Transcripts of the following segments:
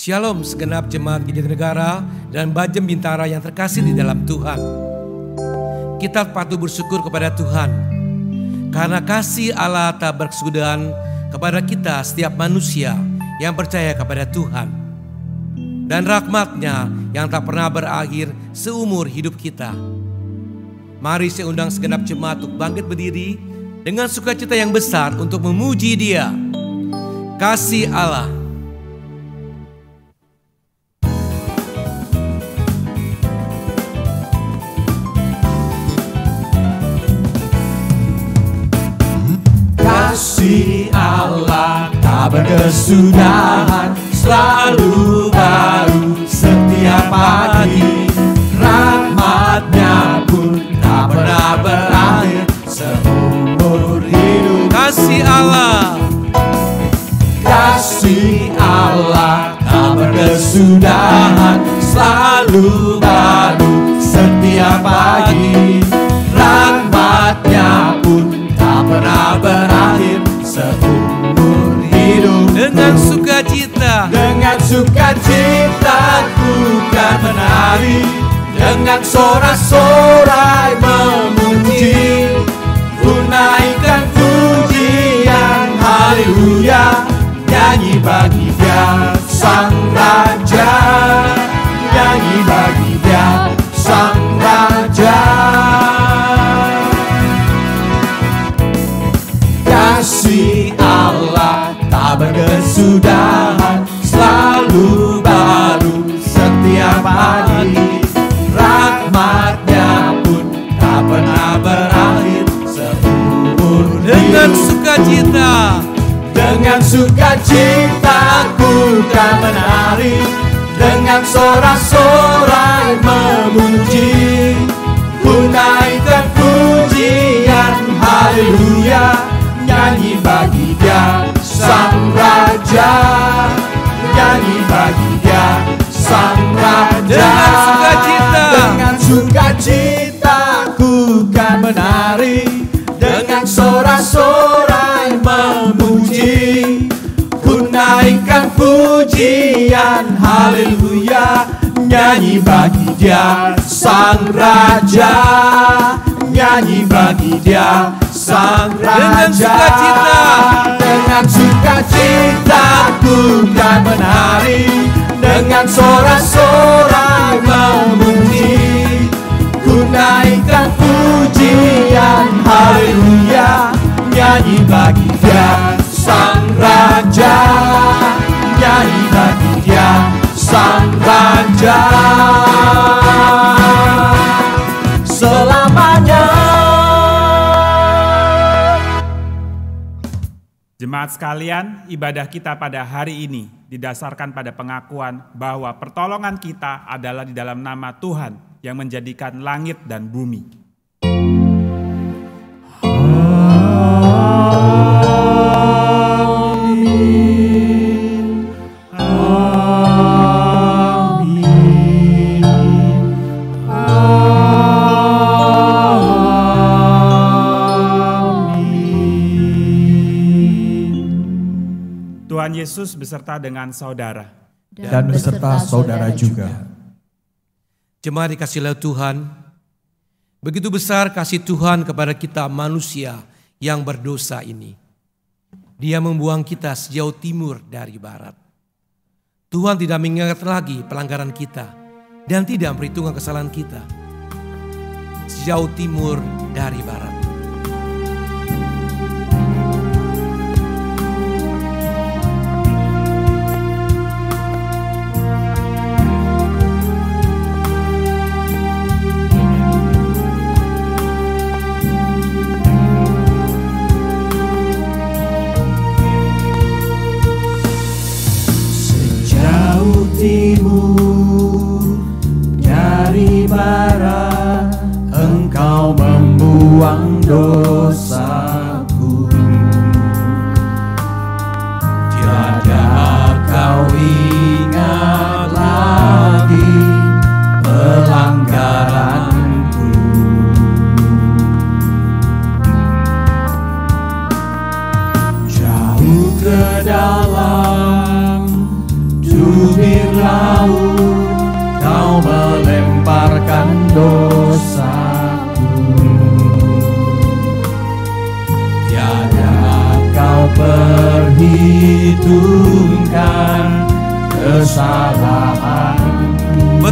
Shalom segenap jemaat Gereja Negara dan Bajem Bintara yang terkasih di dalam Tuhan. Kita patut bersyukur kepada Tuhan karena kasih Allah tak berkesudahan kepada kita setiap manusia yang percaya kepada Tuhan. Dan rahmat-Nya yang tak pernah berakhir seumur hidup kita. Mari saya undang segenap jemaat untuk bangkit berdiri dengan sukacita yang besar untuk memuji Dia. Kasih Allah. Kasih Allah tak berkesudahan, selalu baru setiap pagi. Rahmat-Nya pun tak pernah berakhir seumur hidup. Kasih Allah. Kasih Allah tak berkesudahan, selalu baru setiap pagi. Rahmat-Nya pun tak pernah berakhir seumur hidup. Dengan sukacita, dengan sukacita ku kan menari, dengan sorak-sorai memuji, ku naikkan pujian haleluya, nyanyi bagi Dia Sang Raja, nyanyi bagi Dia Sang Raja. Kasih Allah tak berkesudahan, selalu baru setiap pagi. Rahmat-Nya pun tak pernah berakhir seumur hidup. dengan sukacita, dengan sukacita ku kan menari, dengan sorak-sorai memuji, ku naikkan pujian haleluya, nyanyi bagi Dia Sang Raja, nyanyi bagi Dia Sang Raja. Dengan sukacita, dengan sukacita ku kan menari, dengan sorak-sorai memuji, ku naikkan pujian haleluya, nyanyi bagi Dia Sang Raja, nyanyi bagi Dia Sang dengan Raja. sukacita, Dengan sukacita ku kan menari, dengan sorak-sorai memuji, ku naikkan pujian haleluya, nyanyi bagi Dia Sang Raja, nyanyi bagi Dia Sang Raja. Selamanya. Jemaat sekalian, ibadah kita pada hari ini didasarkan pada pengakuan bahwa pertolongan kita adalah di dalam nama Tuhan yang menjadikan langit dan bumi. Amin. Amin. Tuhan Yesus beserta dengan saudara. Dan beserta saudara juga. jemaat dikasihi oleh Tuhan, begitu besar kasih Tuhan kepada kita manusia yang berdosa ini. Dia membuang kita sejauh timur dari barat. Tuhan tidak mengingat lagi pelanggaran kita dan tidak memperhitungkan kesalahan kita. Sejauh timur dari barat. Timur dari barat, Engkau membuang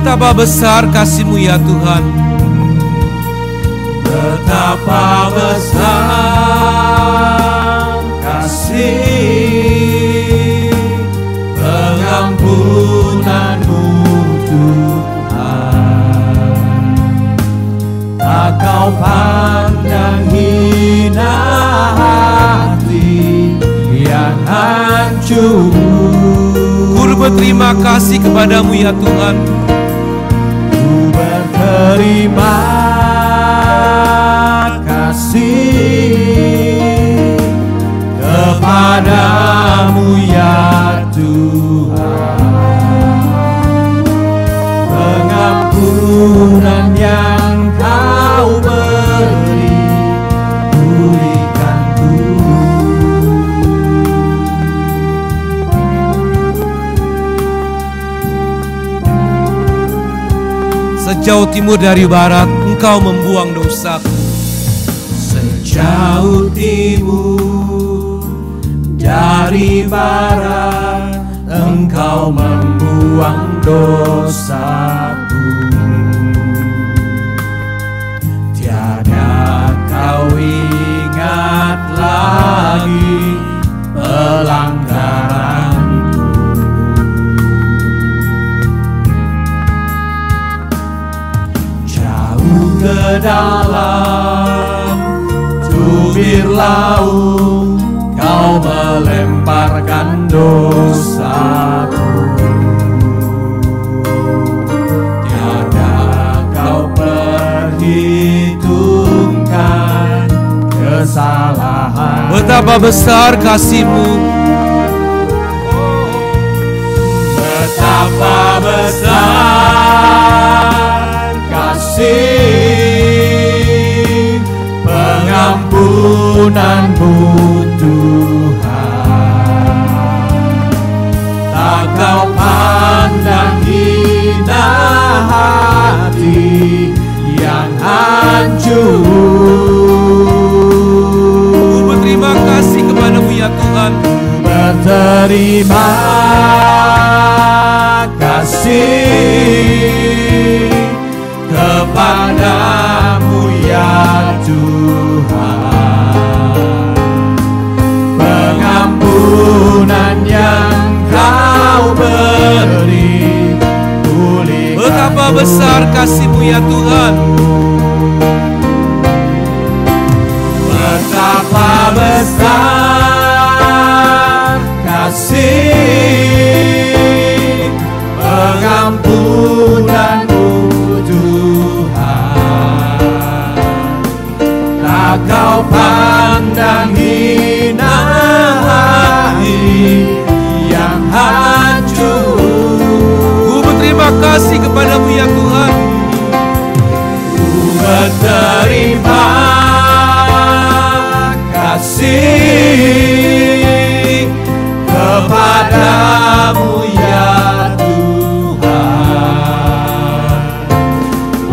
Betapa besar kasih-Mu ya Tuhan. Betapa besar kasih pengampunan-Mu Tuhan. Tak Kau pandang hina hati yang hancur. Ku berterima kasih kepada-Mu ya Tuhan. Ku berterima kasih kepadamu ya Tuhan. Pengampunan yang Kau beri, pulihkanku. Sejauh timur dari barat, Engkau membuang dosaku. Sejauh timur dari barat, Engkau membuang dosaku. Tiada Kau ingat lagi pelanggaranku. Jauh ke dalam tubir laut, Kau melemparkan dosaku. Tiada Kau perhitungkan kesalahan. Betapa besar kasih-Mu. Betapa besar kasih pengampunan-Mu Tuhan. Tak Kau pandang hina hati yang hancur. Ku berterima kasih kepada-Mu ya Tuhan. Berterima kasih kepadamu ya Tuhan. Pengampunan yang Kau beri, pulihkan. Betapa besar kasih-Mu ya Tuhan. Betapa besar kasih pengampunan-Mu Tuhan. Tak Kau pandang hina hati yang hancur. Ku berterima kasih kepada-Mu ya Tuhan. Ku berterima kasih kepadamu ya Tuhan.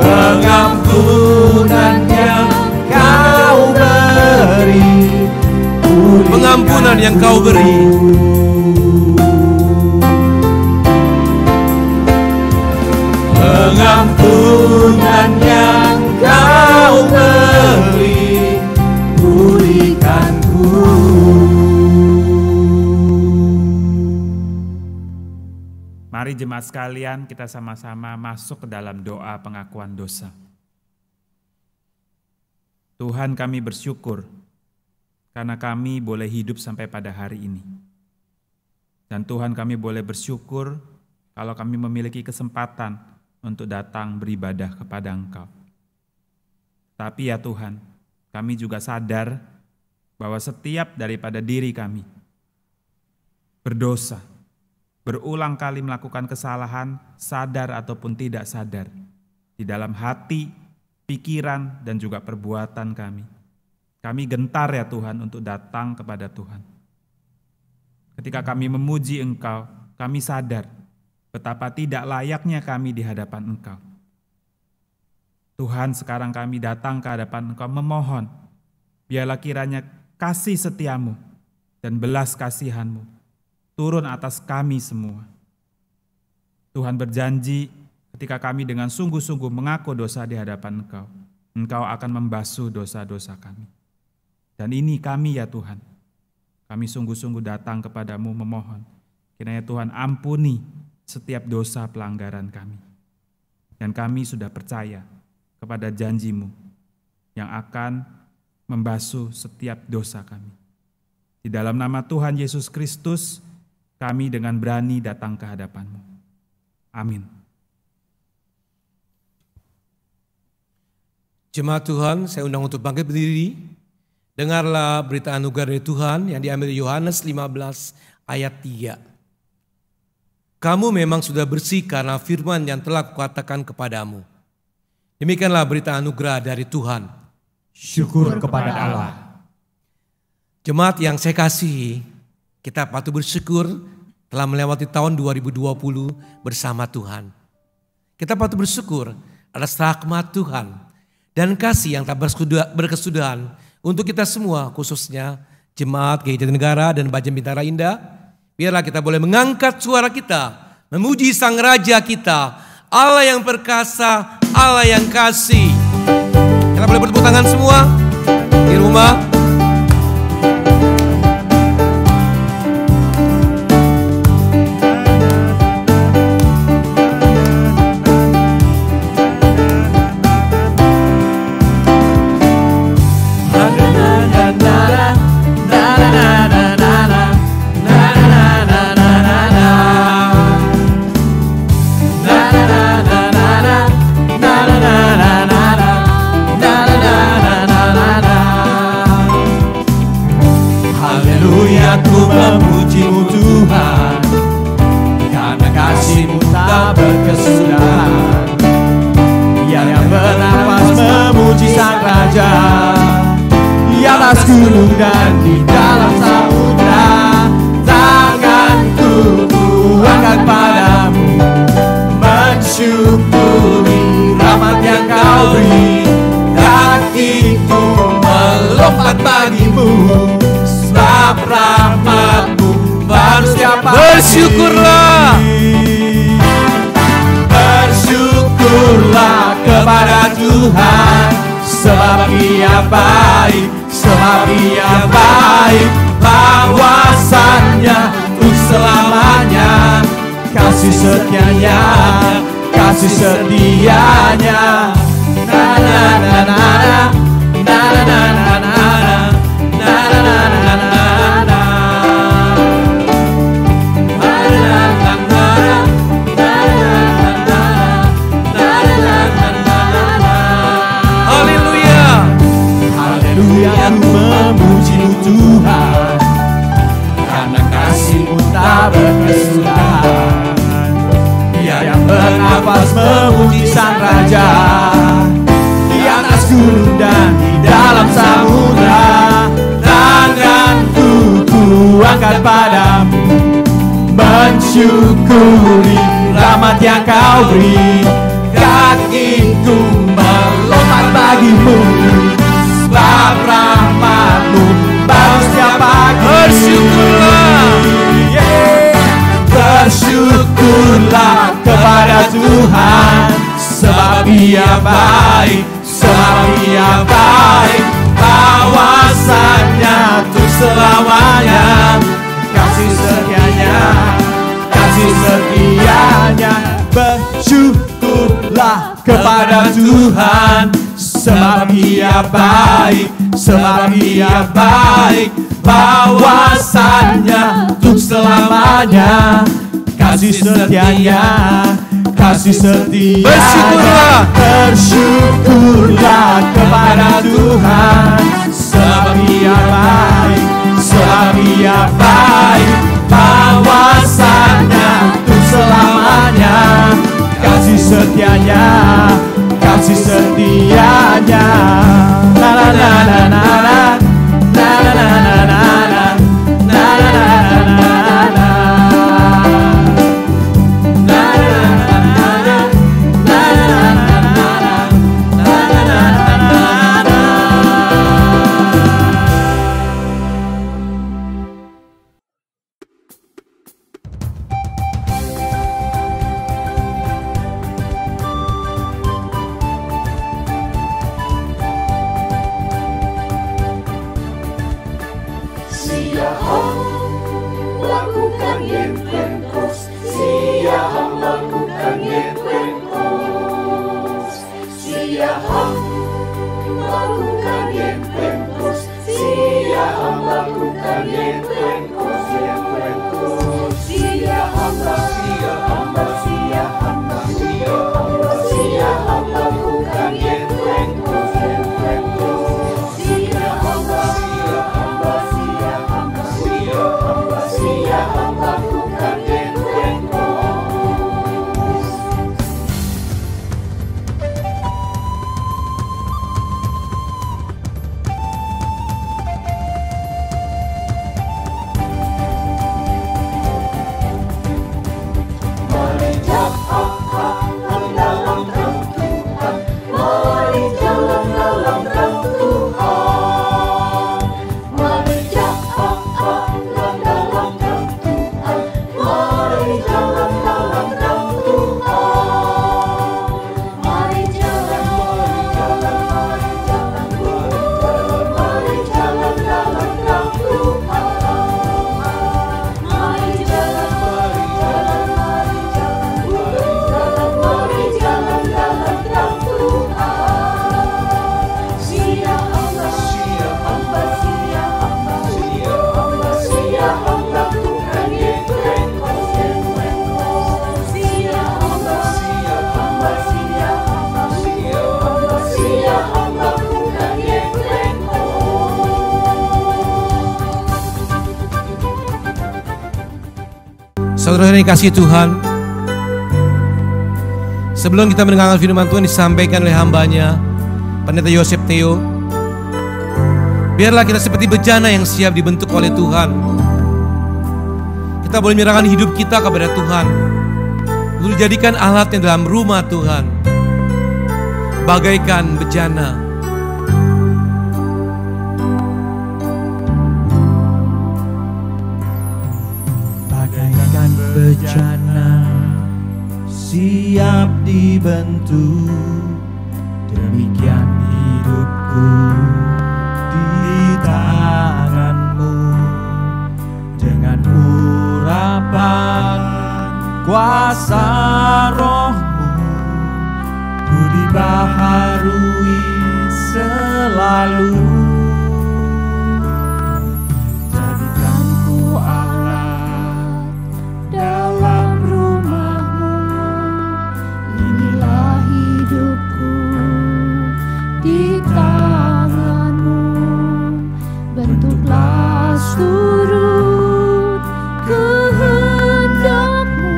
Pengampunan yang Kau beri, Pengampunan yang Kau beri. Pengampunan yang Kau beri, pulihkanku. Mari jemaat sekalian, kita sama-sama masuk ke dalam doa pengakuan dosa. Tuhan, kami bersyukur karena kami boleh hidup sampai pada hari ini. Dan Tuhan, kami boleh bersyukur kalau kami memiliki kesempatan untuk datang beribadah kepada Engkau. Tapi ya Tuhan, kami juga sadar bahwa setiap daripada diri kami berdosa, berulang kali melakukan kesalahan, sadar ataupun tidak sadar, di dalam hati, pikiran, dan juga perbuatan kami. Kami gentar ya Tuhan untuk datang kepada Tuhan. Ketika kami memuji Engkau, kami sadar betapa tidak layaknya kami di hadapan Engkau. Tuhan, sekarang kami datang ke hadapan Engkau memohon, biarlah kiranya kasih setiamu dan belas kasihan-Mu turun atas kami semua. Tuhan berjanji ketika kami dengan sungguh-sungguh mengaku dosa di hadapan Engkau, Engkau akan membasuh dosa-dosa kami. Dan ini kami ya Tuhan, kami sungguh-sungguh datang kepadamu memohon, kiranya Tuhan ampuni setiap dosa pelanggaran kami. Dan kami sudah percaya kepada janji-Mu yang akan membasuh setiap dosa kami. Di dalam nama Tuhan Yesus Kristus, kami dengan berani datang ke hadapan-Mu. Amin. Jemaat Tuhan, saya undang untuk bangkit berdiri. Dengarlah berita anugerah dari Tuhan yang diambil Yohanes 15 ayat 3. Kamu memang sudah bersih karena firman yang telah kukatakan kepadamu. Demikianlah berita anugerah dari Tuhan. Syukur kepada Allah. Jemaat yang saya kasihi, kita patut bersyukur telah melewati tahun 2020 bersama Tuhan. Kita patut bersyukur atas rahmat Tuhan dan kasih yang tak berkesudahan untuk kita semua, khususnya Jemaat Gereja Jatinegara dan Bajem Bintara Indah. Biarlah kita boleh mengangkat suara kita, memuji Sang Raja kita, Allah yang perkasa, Allah yang kasih. Kita boleh bertepuk tangan semua di rumah. Memuji-Mu Tuhan, karena kasih-Mu tak berkesudahan. Yang bernapas memuji Sang Raja, di atas gunung dan di dalam samudra. Tanganku kuangkat padamu, mensyukuri rahmat yang Kau beri. Kakiku melompat bagimu, sebab rahmat-Mu baru setiap pagi. Bersyukurlah. Bersyukurlah kepada Tuhan, sebab Ia baik, sebab Ia baik. Bahwasannya untuk selamanya, kasih setianya, kasih setianya. Na na na na na na na na na. Haleluya, memuji-Mu Tuhan, karena kasih-Mu tak berkesudahan. Dia yang bernapas memuji Sang Raja, di atas gunung dan di dalam samudra. Tanganku kuangkat padamu, mensyukuri rahmat yang Kau beri. Kakiku melompat bagimu, sebab rahmat-Mu baru setiap pagi. Bersyukurlah. Bersyukurlah kepada Tuhan, sebab Ia baik, sebab Ia baik. Bahwasannya untuk selamanya, kasih setianya, kasih setianya. Bersyukurlah kepada Tuhan, sebab Ia baik, sebab Ia baik. Bahwasannya untuk selamanya, kasih setianya, kasih setianya. Bersyukurlah. Bersyukurlah kepada Tuhan, sebab Ia baik, sebab Ia baik. Bahwasannya untuk selamanya, kasih setianya, kasih setianya. Na na na na na na na na na na na na na na. Saudara yang dikasihi Tuhan, sebelum kita mendengarkan firman Tuhan disampaikan oleh hambanya Pendeta Yosef Theo, biarlah kita seperti bejana yang siap dibentuk oleh Tuhan. Kita boleh menyerahkan hidup kita kepada Tuhan untuk dijadikan alatnya dalam rumah Tuhan, bagaikan bejana. Bagaikan bejana siap dibentuk, demikian hidupku di tanganmu. Dengan urapan kuasa rohmu, ku dibaharui selalu. Jadikan ku alat dalam rumahmu, inilah hidupku di tanganmu. Bentuklah turut kehendakmu,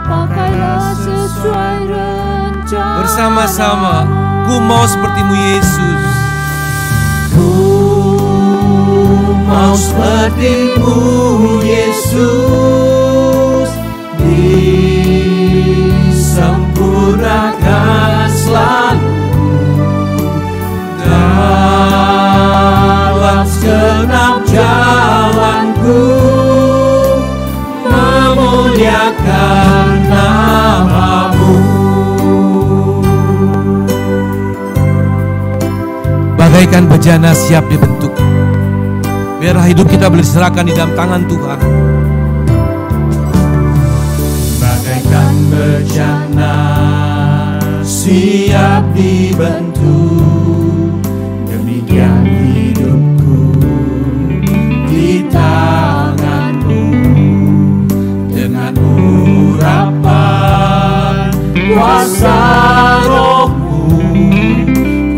pakailah sesuai rencana. Bersama-sama, ku mau sepertimu Yesus. Ku mau sepertimu Yesus, disempurnakan selalu dalam segenap jalanku, memuliakan nama-Mu. Bagaikan bejana siap dibentuk, biarlah hidup kita boleh diserahkan di dalam tangan Tuhan. Bagaikan bejana siap dibentuk, demikian hidupku di tanganmu. Dengan urapan kuasa rohmu,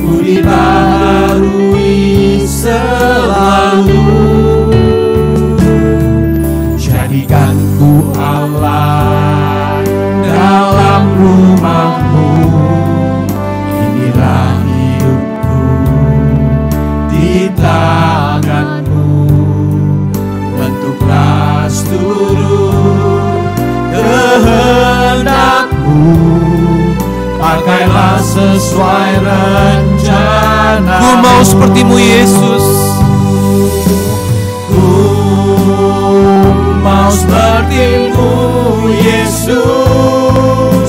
ku dibaharui selalu. Jadikan ku Allah dalam rumahmu, inilah hidupku di tanganmu. Bentuklah turut kehendakmu, pakailah sesuai rencana. Ku mau sepertimu Yesus. Ku mau sepertimu Yesus,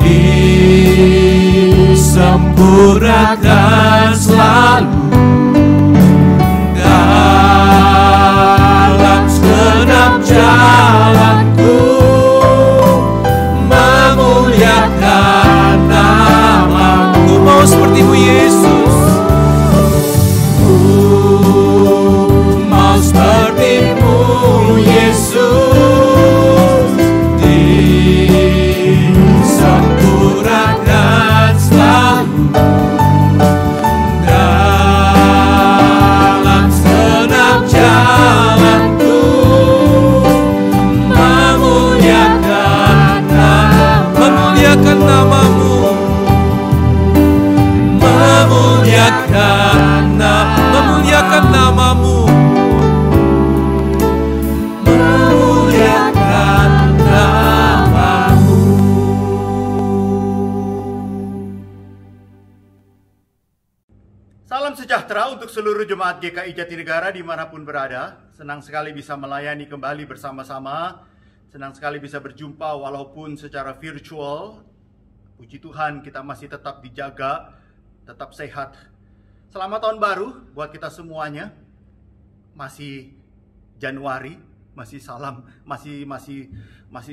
disempurnakan selalu dalam segenap jalanku, memuliakan nama-Mu. Ku mau sepertimu Yesus. Ku mau sepertimu Yesus, disempurnakan selalu dalam segenap jalanku, memuliakan nama-Mu, memuliakan nama-Mu, memuliakan nama-Mu. Salam sejahtera untuk seluruh jemaat GKI Jatinegara dimanapun berada. Senang sekali bisa melayani kembali bersama-sama. Senang sekali bisa berjumpa walaupun secara virtual. Puji Tuhan kita masih tetap dijaga, tetap sehat. Selamat tahun baru buat kita semuanya. Masih Januari, masih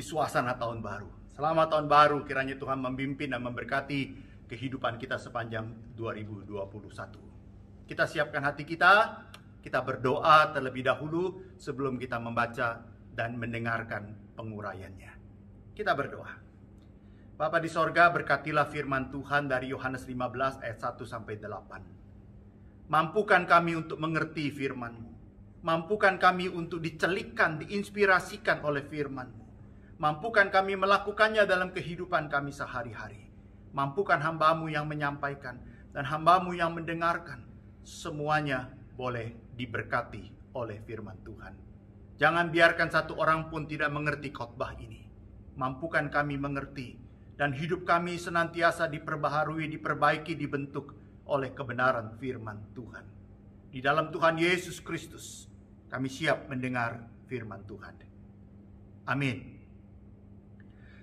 suasana tahun baru. Selamat tahun baru, kiranya Tuhan membimbing dan memberkati kehidupan kita sepanjang 2021. Kita siapkan hati kita berdoa terlebih dahulu sebelum kita membaca dan mendengarkan penguraiannya. Kita berdoa. Bapa di sorga, berkatilah firman Tuhan dari Yohanes 15 ayat 1-8. Mampukan kami untuk mengerti firman-Mu. Mampukan kami untuk dicelikkan, diinspirasikan oleh firman-Mu. Mampukan kami melakukannya dalam kehidupan kami sehari-hari. Mampukan hamba-Mu yang menyampaikan dan hamba-Mu yang mendengarkan. Semuanya boleh diberkati oleh firman Tuhan. Jangan biarkan satu orang pun tidak mengerti khotbah ini. Mampukan kami mengerti dan hidup kami senantiasa diperbaharui, diperbaiki, dibentuk oleh kebenaran firman Tuhan. Di dalam Tuhan Yesus Kristus, kami siap mendengar firman Tuhan. Amin.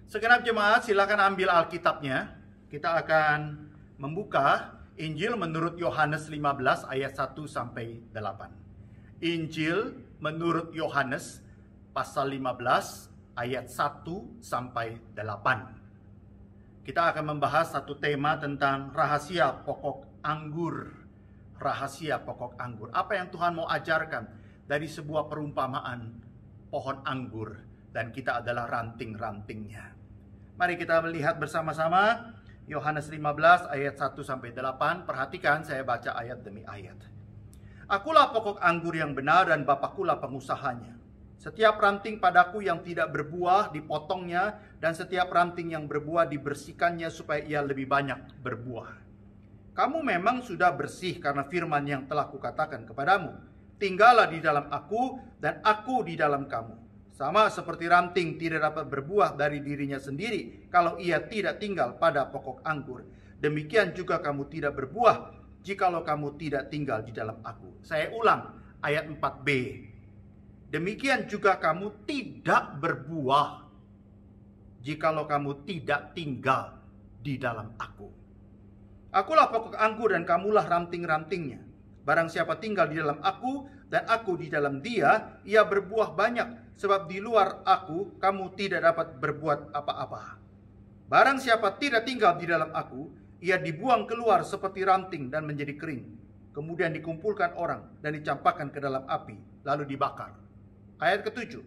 Segenap jemaat, silakan ambil Alkitabnya. Kita akan membuka Injil menurut Yohanes 15 ayat 1 sampai 8. Injil menurut Yohanes pasal 15 ayat 1 sampai 8. Kita akan membahas satu tema tentang rahasia pokok anggur. Rahasia pokok anggur. Apa yang Tuhan mau ajarkan dari sebuah perumpamaan pohon anggur, dan kita adalah ranting-rantingnya. Mari kita melihat bersama-sama Yohanes 15 ayat 1 sampai 8. Perhatikan, saya baca ayat demi ayat. Akulah pokok anggur yang benar dan Bapakulah pengusahanya. Setiap ranting padaku yang tidak berbuah dipotongnya, dan setiap ranting yang berbuah dibersihkannya supaya ia lebih banyak berbuah. Kamu memang sudah bersih karena firman yang telah kukatakan kepadamu. Tinggallah di dalam aku dan aku di dalam kamu. Sama seperti ranting tidak dapat berbuah dari dirinya sendiri kalau ia tidak tinggal pada pokok anggur. Demikian juga kamu tidak berbuah jikalau kamu tidak tinggal di dalam aku. Saya ulang ayat 4b. Demikian juga kamu tidak berbuah jikalau kamu tidak tinggal di dalam aku. Akulah pokok anggur dan kamulah ranting-rantingnya. Barang siapa tinggal di dalam aku dan aku di dalam dia, ia berbuah banyak. Sebab di luar aku, kamu tidak dapat berbuat apa-apa. Barang siapa tidak tinggal di dalam aku, ia dibuang keluar seperti ranting dan menjadi kering. Kemudian dikumpulkan orang dan dicampakkan ke dalam api, lalu dibakar. Ayat ke-7.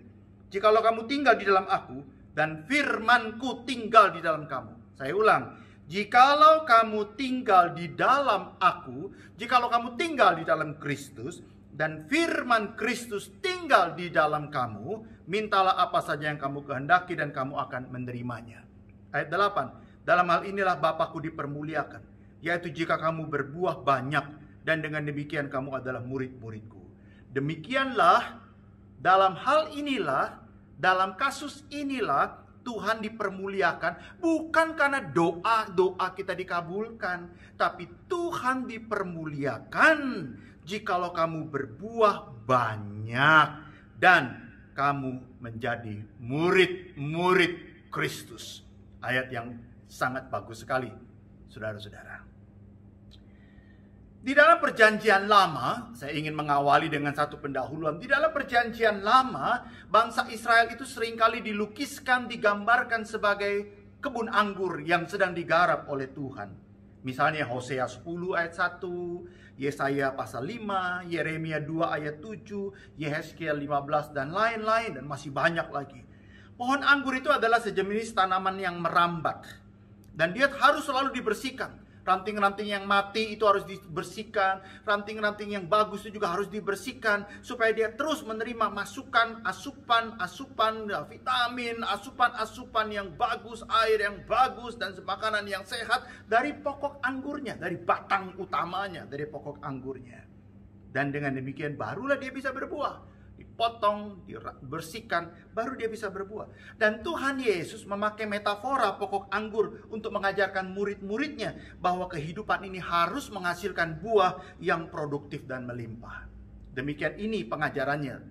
Jikalau kamu tinggal di dalam aku, dan firmanku tinggal di dalam kamu. Saya ulang. Jikalau kamu tinggal di dalam aku, jikalau kamu tinggal di dalam Kristus, dan firman Kristus tinggal di dalam kamu, mintalah apa saja yang kamu kehendaki dan kamu akan menerimanya. Ayat 8. Dalam hal inilah Bapakku dipermuliakan, yaitu jika kamu berbuah banyak, dan dengan demikian kamu adalah murid-muridku. Demikianlah, dalam hal inilah, dalam kasus inilah, Tuhan dipermuliakan bukan karena doa-doa kita dikabulkan, tapi Tuhan dipermuliakan jikalau kamu berbuah banyak dan kamu menjadi murid-murid Kristus. Ayat yang sangat bagus sekali, saudara-saudara. Di dalam perjanjian lama, saya ingin mengawali dengan satu pendahuluan. Di dalam perjanjian lama, bangsa Israel itu seringkali dilukiskan, digambarkan sebagai kebun anggur yang sedang digarap oleh Tuhan. Misalnya Hosea 10 ayat 1, Yesaya pasal 5, Yeremia 2 ayat 7, Yehezkiel 15 dan lain-lain, dan masih banyak lagi. Pohon anggur itu adalah sejenis tanaman yang merambat, dan dia harus selalu dibersihkan. Ranting-ranting yang mati itu harus dibersihkan. Ranting-ranting yang bagus itu juga harus dibersihkan. Supaya dia terus menerima masukan, asupan vitamin, asupan yang bagus, air yang bagus, dan makanan yang sehat dari pokok anggurnya, dari batang utamanya, dari pokok anggurnya. Dan dengan demikian barulah dia bisa berbuah. Dipotong, dibersihkan, baru dia bisa berbuah. Dan Tuhan Yesus memakai metafora pokok anggur untuk mengajarkan murid-muridnya bahwa kehidupan ini harus menghasilkan buah yang produktif dan melimpah. Demikian ini pengajarannya,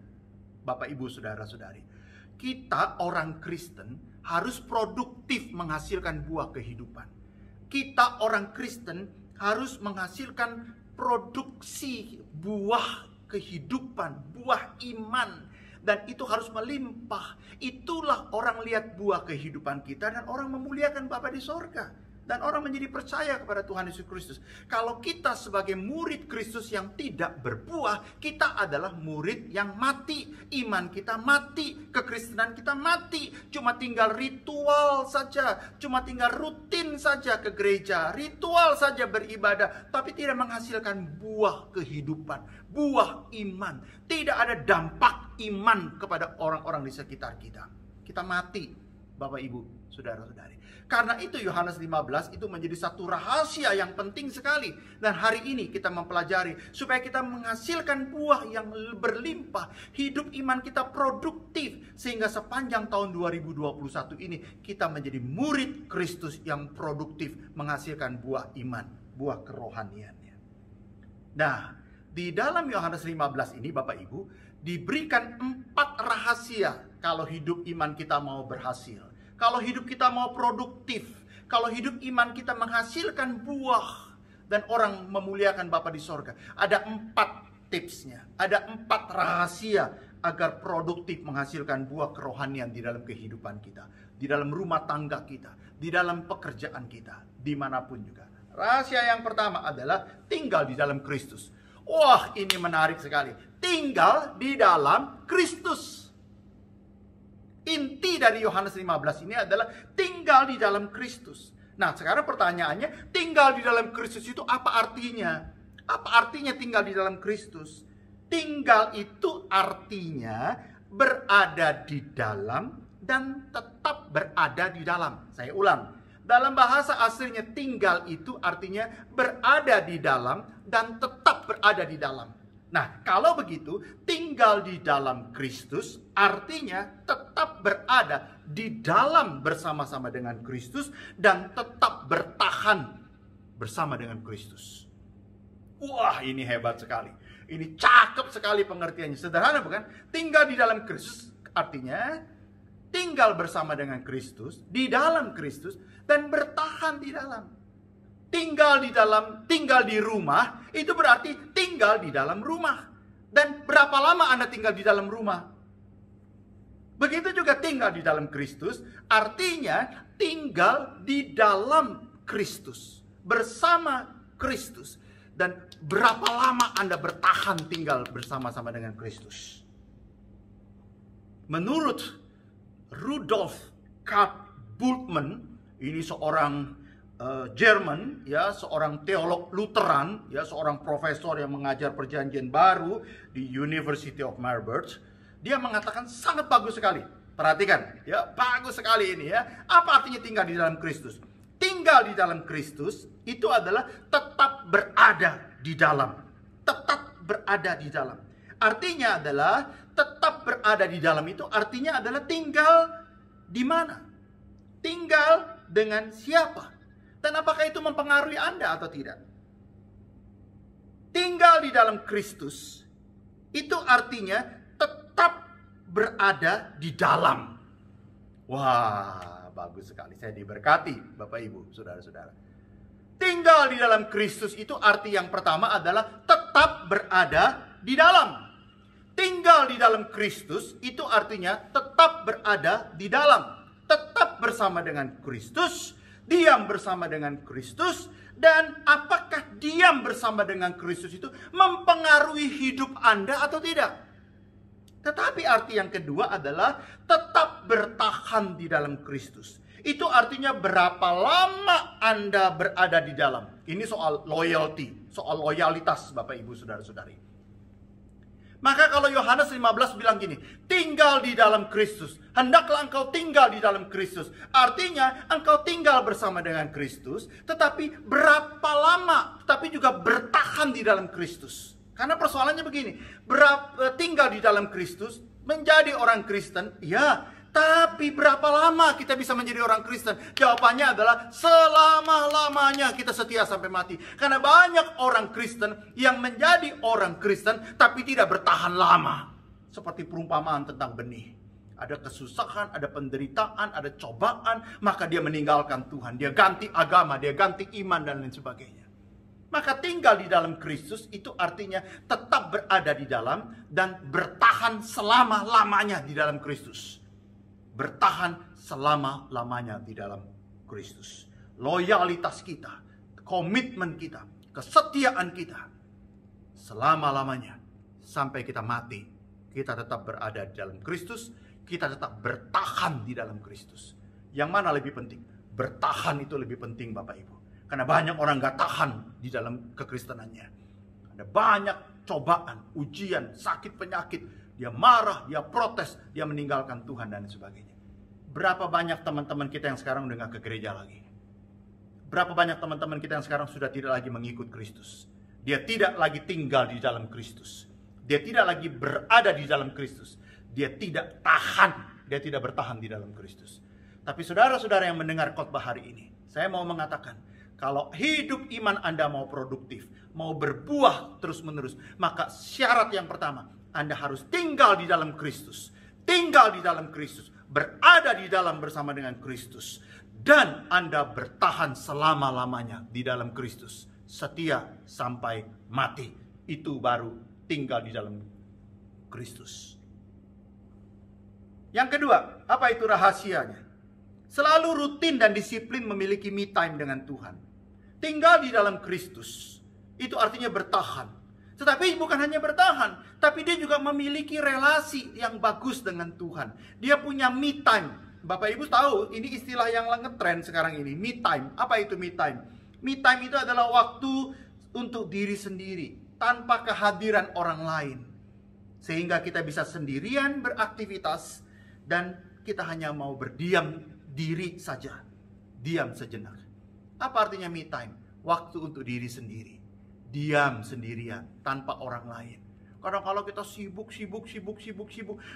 Bapak Ibu Saudara-saudari. Kita orang Kristen harus produktif menghasilkan buah kehidupan. Kita orang Kristen harus menghasilkan produksi buah kehidupan, buah iman, dan itu harus melimpah. Itulah orang lihat buah kehidupan kita dan orang memuliakan Bapa di sorga. Dan orang menjadi percaya kepada Tuhan Yesus Kristus. Kalau kita sebagai murid Kristus yang tidak berbuah, kita adalah murid yang mati. Iman kita mati, kekristenan kita mati. Cuma tinggal ritual saja, cuma tinggal rutin saja ke gereja, ritual saja beribadah, tapi tidak menghasilkan buah kehidupan, buah iman. Tidak ada dampak iman kepada orang-orang di sekitar kita. Kita mati, Bapak Ibu, saudara-saudari. Karena itu Yohanes 15 itu menjadi satu rahasia yang penting sekali. Dan hari ini kita mempelajari supaya kita menghasilkan buah yang berlimpah. Hidup iman kita produktif. Sehingga sepanjang tahun 2021 ini kita menjadi murid Kristus yang produktif. Menghasilkan buah iman, buah kerohaniannya. Nah, di dalam Yohanes 15 ini Bapak Ibu diberikan 4 rahasia kalau hidup iman kita mau berhasil. Kalau hidup kita mau produktif, kalau hidup iman kita menghasilkan buah dan orang memuliakan Bapa di sorga. Ada 4 tipsnya, ada 4 rahasia agar produktif menghasilkan buah kerohanian di dalam kehidupan kita, di dalam rumah tangga kita, di dalam pekerjaan kita, dimanapun juga. Rahasia yang pertama adalah tinggal di dalam Kristus. Wah, ini menarik sekali. Tinggal di dalam Kristus. Inti dari Yohanes 15 ini adalah tinggal di dalam Kristus. Nah, sekarang pertanyaannya, tinggal di dalam Kristus itu apa artinya? Apa artinya tinggal di dalam Kristus? Tinggal itu artinya berada di dalam dan tetap berada di dalam. Saya ulang. Dalam bahasa aslinya tinggal itu artinya berada di dalam dan tetap berada di dalam. Nah, kalau begitu, tinggal di dalam Kristus artinya tetap berada di dalam bersama-sama dengan Kristus dan tetap bertahan bersama dengan Kristus. Wah, ini hebat sekali. Ini cakep sekali pengertiannya. Sederhana bukan? Tinggal di dalam Kristus artinya tinggal bersama dengan Kristus, di dalam Kristus, dan bertahan di dalam. Tinggal di rumah, itu berarti tinggal di dalam rumah. Dan berapa lama Anda tinggal di dalam rumah? Begitu juga tinggal di dalam Kristus, artinya tinggal di dalam Kristus, bersama Kristus. Dan berapa lama Anda bertahan tinggal bersama-sama dengan Kristus? Menurut Rudolf Karl Bultmann, ini seorang Jerman, ya, seorang teolog Lutheran, ya, seorang profesor yang mengajar Perjanjian Baru di University of Marburg. Dia mengatakan sangat bagus sekali. Perhatikan, ya, bagus sekali ini, ya. Apa artinya tinggal di dalam Kristus? Tinggal di dalam Kristus itu adalah tetap berada di dalam, tetap berada di dalam. Artinya adalah tetap berada di dalam itu artinya adalah tinggal di mana? Tinggal dengan siapa? Dan apakah itu mempengaruhi Anda atau tidak? Tinggal di dalam Kristus itu artinya tetap berada di dalam. Wah, bagus sekali. Saya diberkati, Bapak Ibu, saudara-saudara. Tinggal di dalam Kristus itu arti yang pertama adalah tetap berada di dalam. Tinggal di dalam Kristus itu artinya tetap berada di dalam. Tetap bersama dengan Kristus, diam bersama dengan Kristus. Dan apakah diam bersama dengan Kristus itu mempengaruhi hidup Anda atau tidak? Tetapi arti yang kedua adalah tetap bertahan di dalam Kristus. Itu artinya berapa lama Anda berada di dalam. Ini soal loyalty, soal loyalitas Bapak Ibu Saudara-saudari. Maka kalau Yohanes 15 bilang gini, tinggal di dalam Kristus. Hendaklah engkau tinggal di dalam Kristus. Artinya engkau tinggal bersama dengan Kristus. Tetapi berapa lama? Tetapi juga bertahan di dalam Kristus. Karena persoalannya begini. Tinggal di dalam Kristus, menjadi orang Kristen, ya. Tapi berapa lama kita bisa menjadi orang Kristen? Jawabannya adalah selama-lamanya kita setia sampai mati. Karena banyak orang Kristen yang menjadi orang Kristen tapi tidak bertahan lama. Seperti perumpamaan tentang benih. Ada kesusahan, ada penderitaan, ada cobaan. Maka dia meninggalkan Tuhan. Dia ganti agama, dia ganti iman dan lain sebagainya. Maka tinggal di dalam Kristus itu artinya tetap berada di dalam dan bertahan selama-lamanya di dalam Kristus. Bertahan selama-lamanya di dalam Kristus. loyalitas kita, komitmen kita, kesetiaan kita selama-lamanya sampai kita mati. Kita tetap berada di dalam Kristus, kita tetap bertahan di dalam Kristus. Yang mana lebih penting? Bertahan itu lebih penting, Bapak Ibu. Karena banyak orang gak tahan di dalam kekristenannya. Ada banyak cobaan, ujian, sakit, penyakit. Dia marah, dia protes, dia meninggalkan Tuhan dan sebagainya. Berapa banyak teman-teman kita yang sekarang udah gak ke gereja lagi? Berapa banyak teman-teman kita yang sekarang sudah tidak lagi mengikut Kristus? Dia tidak lagi tinggal di dalam Kristus. Dia tidak lagi berada di dalam Kristus. Dia tidak tahan, dia tidak bertahan di dalam Kristus. Tapi saudara-saudara yang mendengar khotbah hari ini, saya mau mengatakan, kalau hidup iman Anda mau produktif, mau berbuah terus-menerus, maka syarat yang pertama, Anda harus tinggal di dalam Kristus. Tinggal di dalam Kristus, berada di dalam bersama dengan Kristus. Dan Anda bertahan selama-lamanya di dalam Kristus. Setia sampai mati. Itu baru tinggal di dalam Kristus. Yang kedua, apa itu rahasianya? Selalu rutin dan disiplin memiliki me time dengan Tuhan. Tinggal di dalam Kristus. Itu artinya bertahan. Tetapi bukan hanya bertahan, tapi dia juga memiliki relasi yang bagus dengan Tuhan. Dia punya me time. Bapak Ibu tahu, ini istilah yang ngetren sekarang ini, me time. Apa itu me time? Me time itu adalah waktu untuk diri sendiri, tanpa kehadiran orang lain. Sehingga kita bisa sendirian beraktivitas, dan kita hanya mau berdiam diri saja. Diam sejenak. Apa artinya me time? Waktu untuk diri sendiri. Diam sendirian, tanpa orang lain. Karena kalau kita sibuk,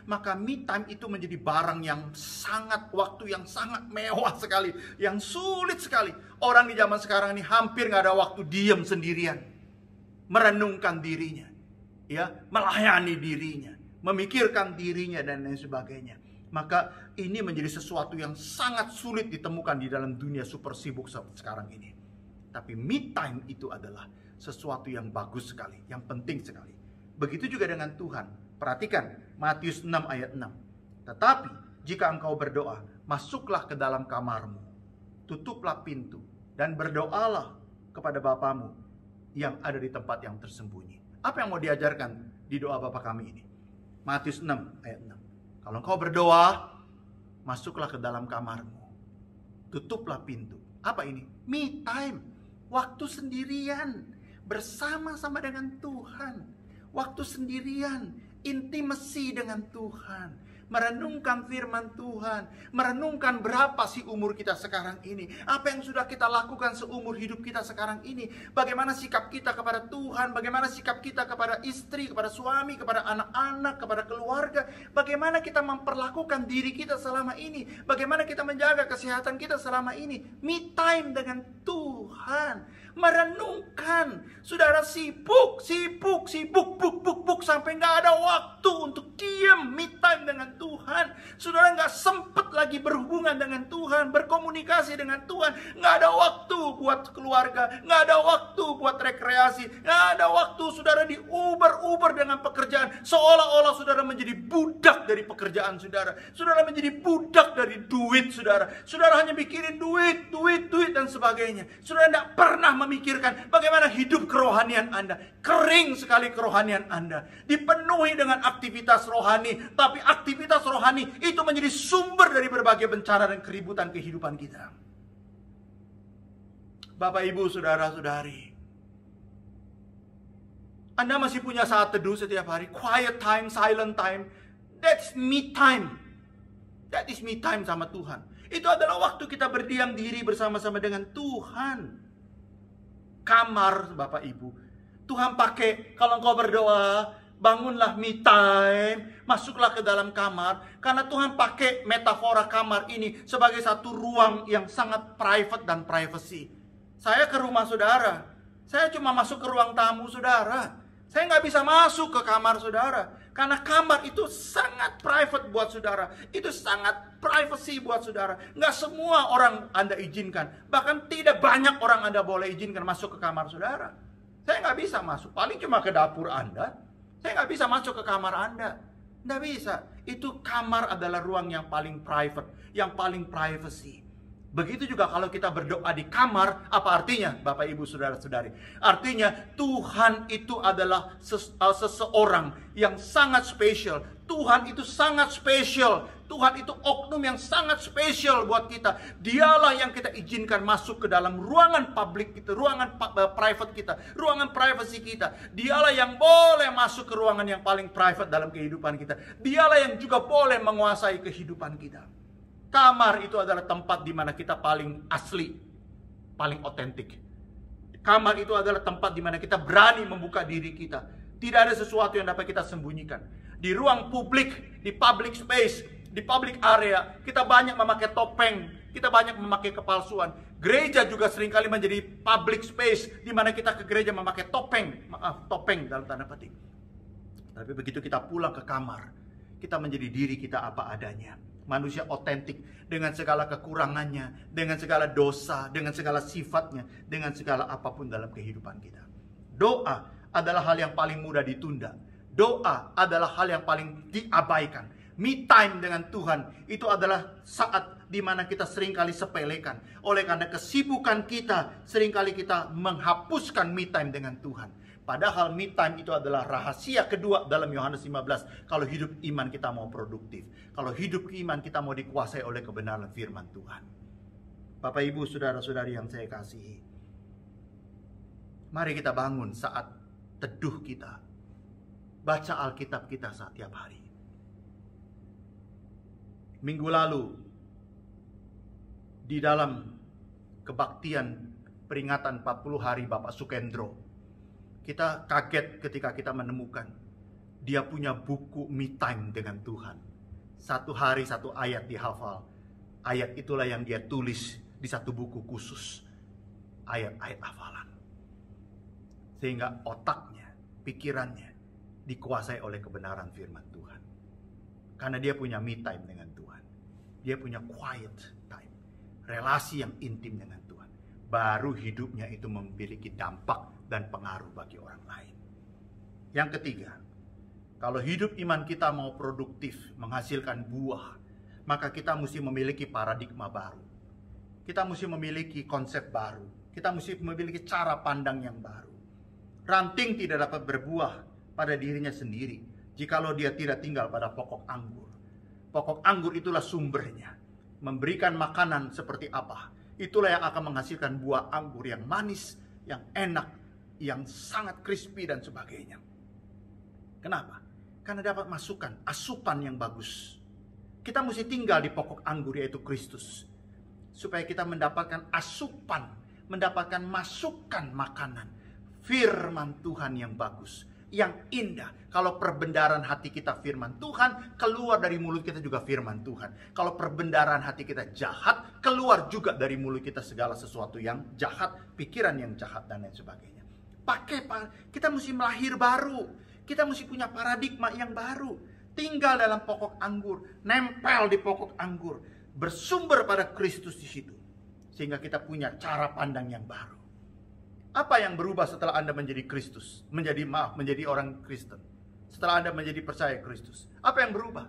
maka me time itu menjadi barang yang sangat, waktu yang sangat mewah sekali, yang sulit sekali. Orang di zaman sekarang ini hampir gak ada waktu diam sendirian, merenungkan dirinya, ya, melayani dirinya, memikirkan dirinya dan lain sebagainya. Maka ini menjadi sesuatu yang sangat sulit ditemukan di dalam dunia super sibuk sekarang ini. Tapi me time itu adalah sesuatu yang bagus sekali, yang penting sekali. Begitu juga dengan Tuhan. Perhatikan Matius 6 ayat 6. Tetapi jika engkau berdoa, masuklah ke dalam kamarmu, tutuplah pintu, dan berdoalah kepada Bapamu yang ada di tempat yang tersembunyi. Apa yang mau diajarkan di doa Bapa kami ini? Matius 6 ayat 6. Kalau engkau berdoa, masuklah ke dalam kamarmu, tutuplah pintu. Apa ini? Me time. Waktu sendirian, bersama-sama dengan Tuhan. Waktu sendirian, intimasi dengan Tuhan. Merenungkan firman Tuhan. Merenungkan berapa sih umur kita sekarang ini. Apa yang sudah kita lakukan seumur hidup kita sekarang ini. Bagaimana sikap kita kepada Tuhan. Bagaimana sikap kita kepada istri, kepada suami, kepada anak-anak, kepada keluarga. Bagaimana kita memperlakukan diri kita selama ini. Bagaimana kita menjaga kesehatan kita selama ini. Me time dengan Tuhan. Merenungkan. Saudara sibuk sampai gak ada waktu untuk diam, me time dengan Tuhan. Saudara gak sempet lagi berhubungan dengan Tuhan, berkomunikasi dengan Tuhan. Gak ada waktu buat keluarga, gak ada waktu buat rekreasi, gak ada waktu saudara diuber-uber dengan pekerjaan. Seolah-olah saudara menjadi budak dari pekerjaan saudara. Saudara menjadi budak dari duit saudara. Saudara hanya mikirin duit dan sebagainya. Saudara gak pernah memikirkan bagaimana hidup kerohanian Anda. Kering sekali kerohanian Anda. Dipenuhi dengan aktivitas rohani. Tapi aktivitas rohani itu menjadi sumber dari berbagai bencana dan keributan kehidupan kita. Bapak, Ibu, Saudara-saudari, Anda masih punya saat teduh setiap hari. Quiet time, silent time. That's me time. That is me time sama Tuhan. Itu adalah waktu kita berdiam diri bersama-sama dengan Tuhan. Kamar, Bapak Ibu, Tuhan pakai, kalau engkau berdoa, bangunlah me time, masuklah ke dalam kamar. Karena Tuhan pakai metafora kamar ini sebagai satu ruang yang sangat private dan privacy. Saya ke rumah saudara, saya cuma masuk ke ruang tamu saudara. Saya nggak bisa masuk ke kamar saudara. Karena kamar itu sangat private buat saudara. Itu sangat privacy buat saudara. Nggak semua orang Anda izinkan. Bahkan tidak banyak orang Anda boleh izinkan masuk ke kamar saudara. Saya nggak bisa masuk. Paling cuma ke dapur Anda. Saya nggak bisa masuk ke kamar Anda. Nggak bisa. Itu kamar adalah ruang yang paling private. Yang paling privacy. Begitu juga kalau kita berdoa di kamar, apa artinya Bapak Ibu Saudara-saudari? Artinya Tuhan itu adalah seseorang yang sangat spesial. Tuhan itu sangat spesial. Tuhan itu oknum yang sangat spesial buat kita. Dialah yang kita izinkan masuk ke dalam ruangan publik kita, ruangan private kita, ruangan privasi kita. Dialah yang boleh masuk ke ruangan yang paling private dalam kehidupan kita. Dialah yang juga boleh menguasai kehidupan kita. Kamar itu adalah tempat di mana kita paling asli, paling otentik. Kamar itu adalah tempat di mana kita berani membuka diri kita. Tidak ada sesuatu yang dapat kita sembunyikan. Di ruang publik, di public space, di public area, kita banyak memakai topeng, kita banyak memakai kepalsuan. Gereja juga seringkali menjadi public space di mana kita ke gereja memakai topeng, topeng dalam tanda petik. Tapi begitu kita pulang ke kamar, kita menjadi diri kita apa adanya. Manusia otentik dengan segala kekurangannya, dengan segala dosa, dengan segala sifatnya, dengan segala apapun dalam kehidupan kita. Doa adalah hal yang paling mudah ditunda. Doa adalah hal yang paling diabaikan. Me time dengan Tuhan itu adalah saat di mana kita seringkali sepelekan. Oleh karena kesibukan kita, seringkali kita menghapuskan me time dengan Tuhan. Padahal me time itu adalah rahasia kedua dalam Yohanes 15. Kalau hidup iman kita mau produktif. Kalau hidup iman kita mau dikuasai oleh kebenaran firman Tuhan. Bapak Ibu Saudara-saudari yang saya kasihi. Mari kita bangun saat teduh kita. Baca Alkitab kita setiap hari. Minggu lalu di dalam kebaktian peringatan 40 hari Bapak Sukendro, kita kaget ketika kita menemukan dia punya buku me time dengan Tuhan. Satu hari satu ayat dihafal. Ayat itulah yang dia tulis di satu buku khusus. Ayat-ayat hafalan. Sehingga otaknya, pikirannya dikuasai oleh kebenaran firman Tuhan. Karena dia punya me time dengan Tuhan. Dia punya quiet time. Relasi yang intim dengan Tuhan. Baru hidupnya itu memiliki dampak dan pengaruh bagi orang lain. Yang ketiga, kalau hidup iman kita mau produktif, menghasilkan buah, maka kita mesti memiliki paradigma baru. Kita mesti memiliki konsep baru. Kita mesti memiliki cara pandang yang baru. Ranting tidak dapat berbuah pada dirinya sendiri jikalau dia tidak tinggal pada pokok anggur. Pokok anggur itulah sumbernya. Memberikan makanan seperti apa? Itulah yang akan menghasilkan buah anggur yang manis, yang enak, yang sangat crispy dan sebagainya. Kenapa? Karena dapat masukan, asupan yang bagus. Kita mesti tinggal di pokok anggur yaitu Kristus. Supaya kita mendapatkan asupan, mendapatkan masukan makanan. Firman Tuhan yang bagus, yang indah. Kalau perbendaharaan hati kita firman Tuhan, keluar dari mulut kita juga firman Tuhan. Kalau perbendaharaan hati kita jahat, keluar juga dari mulut kita segala sesuatu yang jahat, pikiran yang jahat dan lain sebagainya. Kita mesti melahir baru. Kita mesti punya paradigma yang baru. Tinggal dalam pokok anggur, nempel di pokok anggur, bersumber pada Kristus di situ. Sehingga kita punya cara pandang yang baru. Apa yang berubah setelah Anda menjadi Kristus? Menjadi orang Kristen. Setelah Anda menjadi percaya Kristus. Apa yang berubah?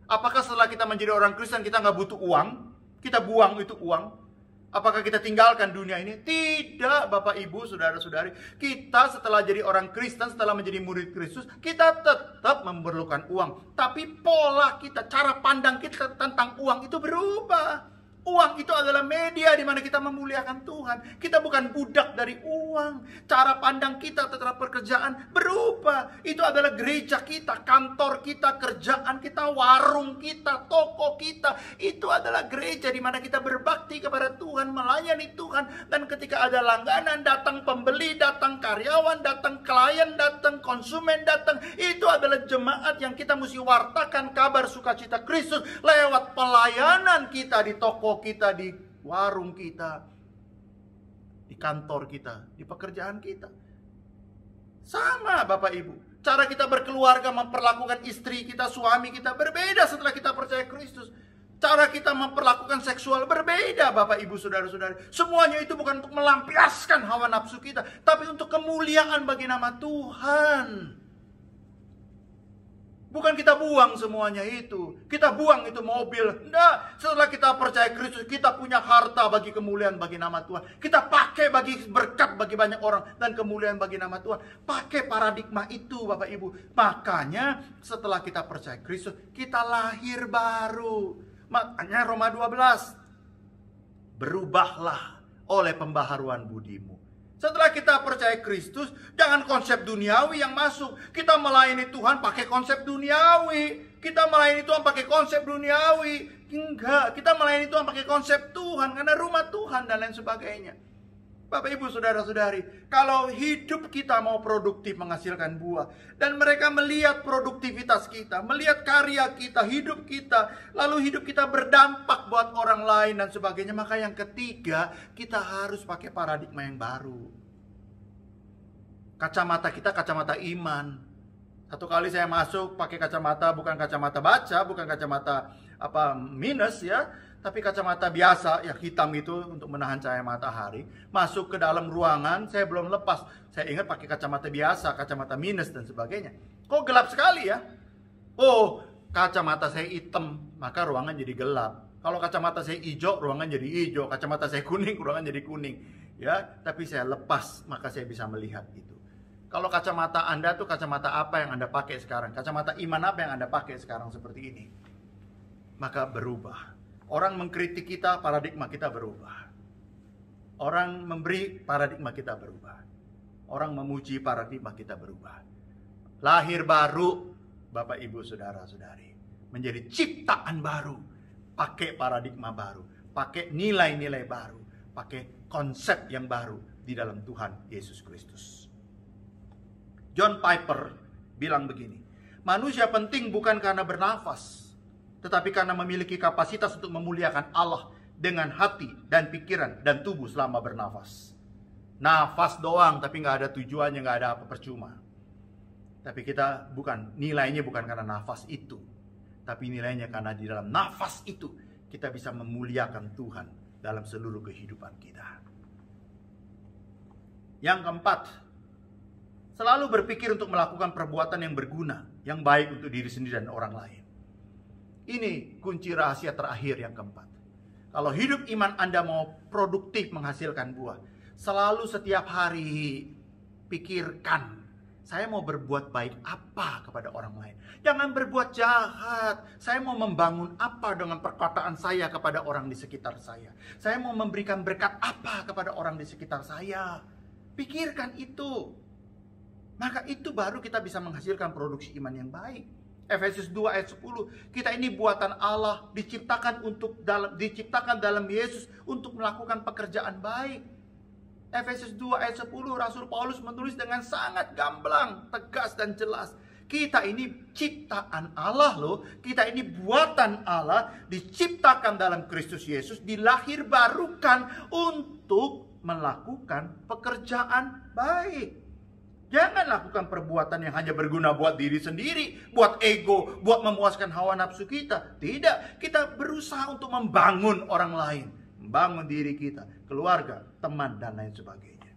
Apakah setelah kita menjadi orang Kristen kita nggak butuh uang? Kita buang itu uang? Apakah kita tinggalkan dunia ini? Tidak, Bapak Ibu, Saudara-saudari. Kita setelah jadi orang Kristen, setelah menjadi murid Kristus, kita tetap memerlukan uang. Tapi pola kita, cara pandang kita tentang uang itu berubah. Uang itu adalah media di mana kita memuliakan Tuhan. Kita bukan budak dari uang. Cara pandang kita terhadap pekerjaan berubah. Itu adalah gereja kita, kantor kita, kerjaan kita, warung kita, toko kita. Itu adalah gereja di mana kita berbakti kepada Tuhan, melayani Tuhan. Dan ketika ada langganan, datang pembeli, datang karyawan, datang klien, datang konsumen, datang. Itu adalah jemaat yang kita mesti wartakan kabar sukacita Kristus lewat pelayanan kita di toko kita, di warung kita, di kantor kita, di pekerjaan kita. Sama Bapak Ibu. Cara kita berkeluarga, memperlakukan istri kita, suami kita berbeda setelah kita percaya Kristus. Cara kita memperlakukan seksual berbeda Bapak Ibu Saudara-saudari. Semuanya itu bukan untuk melampiaskan hawa nafsu kita, tapi untuk kemuliaan bagi nama Tuhan. Bukan kita buang semuanya itu. Kita buang itu mobil. Enggak. Setelah kita percaya Kristus, kita punya harta bagi kemuliaan bagi nama Tuhan. Kita pakai bagi berkat bagi banyak orang dan kemuliaan bagi nama Tuhan. Pakai paradigma itu Bapak Ibu. Makanya setelah kita percaya Kristus, kita lahir baru. Makanya Roma 12. Berubahlah oleh pembaharuan budimu. Setelah kita percaya Kristus, jangan konsep duniawi yang masuk. Kita melayani Tuhan pakai konsep duniawi. Kita melayani Tuhan pakai konsep duniawi. Enggak, kita melayani Tuhan pakai konsep Tuhan. Karena rumah Tuhan dan lain sebagainya. Bapak Ibu Saudara-saudari, kalau hidup kita mau produktif menghasilkan buah. Dan mereka melihat produktivitas kita, melihat karya kita, hidup kita. Lalu hidup kita berdampak buat orang lain dan sebagainya. Maka yang ketiga, kita harus pakai paradigma yang baru. Kacamata kita kacamata iman. Satu kali saya masuk pakai kacamata, bukan kacamata baca, bukan kacamata minus ya, tapi kacamata biasa yang hitam itu untuk menahan cahaya matahari. Masuk ke dalam ruangan, saya belum lepas. Saya ingat pakai kacamata biasa, kacamata minus dan sebagainya. Kok gelap sekali ya? Oh, kacamata saya hitam, maka ruangan jadi gelap. Kalau kacamata saya hijau, ruangan jadi hijau. Kacamata saya kuning, ruangan jadi kuning. Ya, tapi saya lepas, maka saya bisa melihat itu. Kalau kacamata Anda tuh kacamata apa yang Anda pakai sekarang? Kacamata iman apa yang Anda pakai sekarang seperti ini? Maka berubah. Orang mengkritik kita, paradigma kita berubah. Orang memberi, paradigma kita berubah. Orang memuji, paradigma kita berubah. Lahir baru, Bapak Ibu Saudara-saudari. Menjadi ciptaan baru. Pakai paradigma baru. Pakai nilai-nilai baru. Pakai konsep yang baru di dalam Tuhan Yesus Kristus. John Piper bilang begini, manusia penting bukan karena bernafas, tetapi karena memiliki kapasitas untuk memuliakan Allah dengan hati dan pikiran dan tubuh selama bernafas. Nafas doang tapi nggak ada tujuannya, nggak ada apa percuma. Tapi kita nilainya bukan karena nafas itu, tapi nilainya karena di dalam nafas itu kita bisa memuliakan Tuhan dalam seluruh kehidupan kita. Yang keempat, selalu berpikir untuk melakukan perbuatan yang berguna, yang baik untuk diri sendiri dan orang lain. Ini kunci rahasia terakhir yang keempat. Kalau hidup iman Anda mau produktif menghasilkan buah, selalu setiap hari pikirkan, saya mau berbuat baik apa kepada orang lain. Jangan berbuat jahat. Saya mau membangun apa dengan perkataan saya kepada orang di sekitar saya. Saya mau memberikan berkat apa kepada orang di sekitar saya. Pikirkan itu. Maka itu baru kita bisa menghasilkan produksi iman yang baik. Efesus 2 ayat 10. Kita ini buatan Allah, diciptakan dalam Yesus untuk melakukan pekerjaan baik. Efesus 2 ayat 10, Rasul Paulus menulis dengan sangat gamblang, tegas dan jelas. Kita ini ciptaan Allah loh. Kita ini buatan Allah, diciptakan dalam Kristus Yesus, dilahirbarukan untuk melakukan pekerjaan baik. Jangan lakukan perbuatan yang hanya berguna buat diri sendiri, buat ego, buat memuaskan hawa nafsu kita. Tidak, kita berusaha untuk membangun orang lain, membangun diri kita, keluarga, teman, dan lain sebagainya.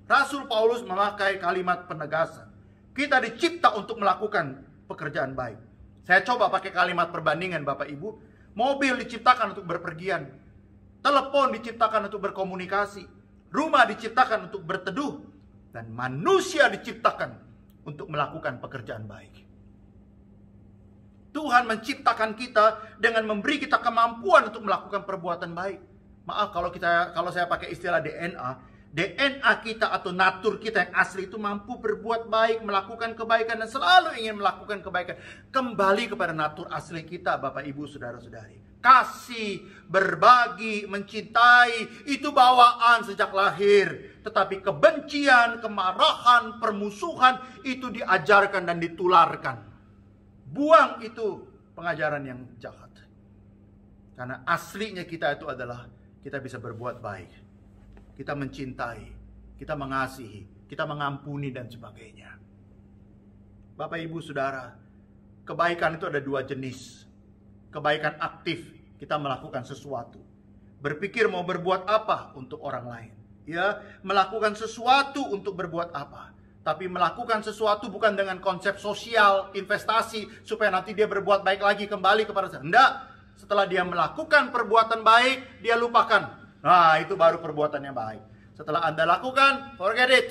Rasul Paulus memakai kalimat penegasan. Kita dicipta untuk melakukan pekerjaan baik. Saya coba pakai kalimat perbandingan Bapak Ibu. Mobil diciptakan untuk berpergian. Telepon diciptakan untuk berkomunikasi. Rumah diciptakan untuk berteduh. Dan manusia diciptakan untuk melakukan pekerjaan baik. Tuhan menciptakan kita dengan memberi kita kemampuan untuk melakukan perbuatan baik. Maaf kalau saya pakai istilah DNA kita atau natur kita yang asli itu mampu berbuat baik, melakukan kebaikan dan selalu ingin melakukan kebaikan. Kembali kepada natur asli kita, Bapak Ibu Saudara-saudari. Kasih, berbagi, mencintai, itu bawaan sejak lahir. Tetapi kebencian, kemarahan, permusuhan, itu diajarkan dan ditularkan. Buang itu pengajaran yang jahat. Karena aslinya kita itu adalah, kita bisa berbuat baik. Kita mencintai, kita mengasihi, kita mengampuni dan sebagainya. Bapak Ibu Saudara, kebaikan itu ada dua jenis. Kebaikan aktif, kita melakukan sesuatu. Berpikir mau berbuat apa untuk orang lain. Ya, melakukan sesuatu untuk berbuat apa. Tapi melakukan sesuatu bukan dengan konsep sosial, investasi, supaya nanti dia berbuat baik lagi kembali kepada saya. Enggak. Setelah dia melakukan perbuatan baik, dia lupakan. Nah, itu baru perbuatan yang baik. Setelah Anda lakukan, forget it.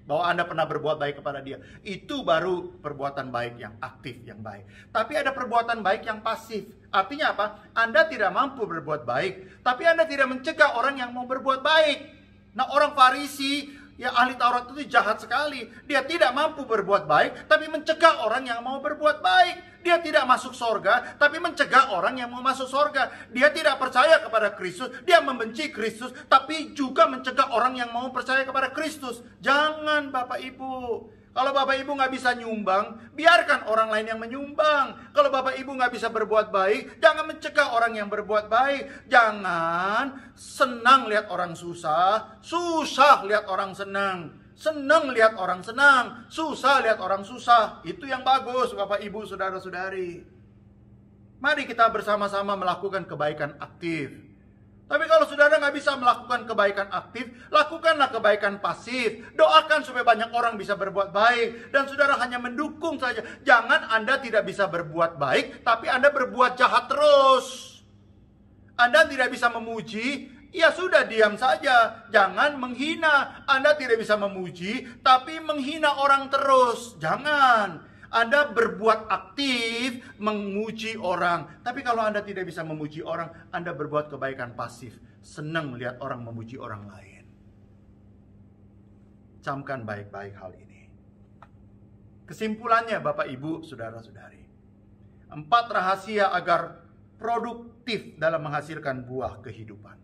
Bahwa Anda pernah berbuat baik kepada dia. Itu baru perbuatan baik yang aktif, yang baik. Tapi ada perbuatan baik yang pasif. Artinya apa? Anda tidak mampu berbuat baik, tapi Anda tidak mencegah orang yang mau berbuat baik. Nah, orang Farisi, ya ahli Taurat itu jahat sekali. Dia tidak mampu berbuat baik, tapi mencegah orang yang mau berbuat baik. Dia tidak masuk sorga, tapi mencegah orang yang mau masuk sorga. Dia tidak percaya kepada Kristus, dia membenci Kristus, tapi juga mencegah orang yang mau percaya kepada Kristus. Jangan Bapak Ibu. Kalau Bapak Ibu nggak bisa nyumbang, biarkan orang lain yang menyumbang. Kalau Bapak Ibu nggak bisa berbuat baik, jangan mencegah orang yang berbuat baik. Jangan senang lihat orang susah, susah lihat orang senang. Senang lihat orang senang, susah lihat orang susah. Itu yang bagus Bapak Ibu, saudara-saudari. Mari kita bersama-sama melakukan kebaikan aktif. Tapi kalau saudara nggak bisa melakukan kebaikan aktif, lakukanlah kebaikan pasif. Doakan supaya banyak orang bisa berbuat baik. Dan saudara hanya mendukung saja. Jangan Anda tidak bisa berbuat baik, tapi Anda berbuat jahat terus. Anda tidak bisa memuji, ya sudah diam saja. Jangan menghina. Anda tidak bisa memuji, tapi menghina orang terus. Jangan. Anda berbuat aktif memuji orang. Tapi kalau Anda tidak bisa memuji orang, Anda berbuat kebaikan pasif. Senang melihat orang memuji orang lain. Camkan baik-baik hal ini. Kesimpulannya Bapak Ibu, saudara-saudari. 4 rahasia agar produktif dalam menghasilkan buah kehidupan.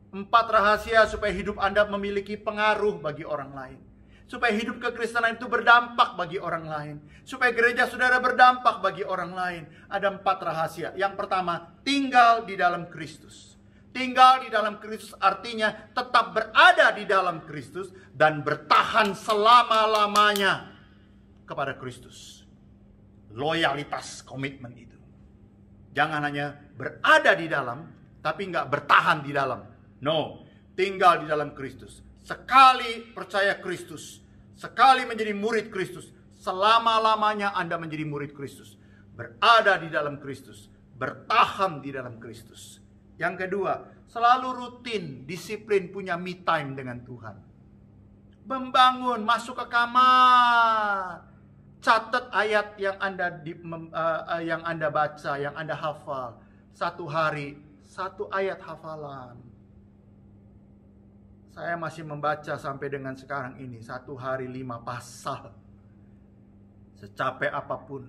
4 rahasia supaya hidup Anda memiliki pengaruh bagi orang lain. Supaya hidup kekristenan itu berdampak bagi orang lain. Supaya gereja saudara berdampak bagi orang lain. Ada 4 rahasia. Yang pertama, tinggal di dalam Kristus. Tinggal di dalam Kristus artinya tetap berada di dalam Kristus dan bertahan selama-lamanya kepada Kristus. Loyalitas, komitmen itu. Jangan hanya berada di dalam, tapi nggak bertahan di dalam. No, tinggal di dalam Kristus. Sekali percaya Kristus, sekali menjadi murid Kristus, selama-lamanya Anda menjadi murid Kristus. Berada di dalam Kristus, bertahan di dalam Kristus. Yang kedua, selalu rutin, disiplin, punya me time dengan Tuhan. Membangun, masuk ke kamar, catat ayat yang Anda baca, yang Anda hafal. 1 hari, 1 ayat hafalan. Saya masih membaca sampai dengan sekarang ini 1 hari 5 pasal. Secapek apapun.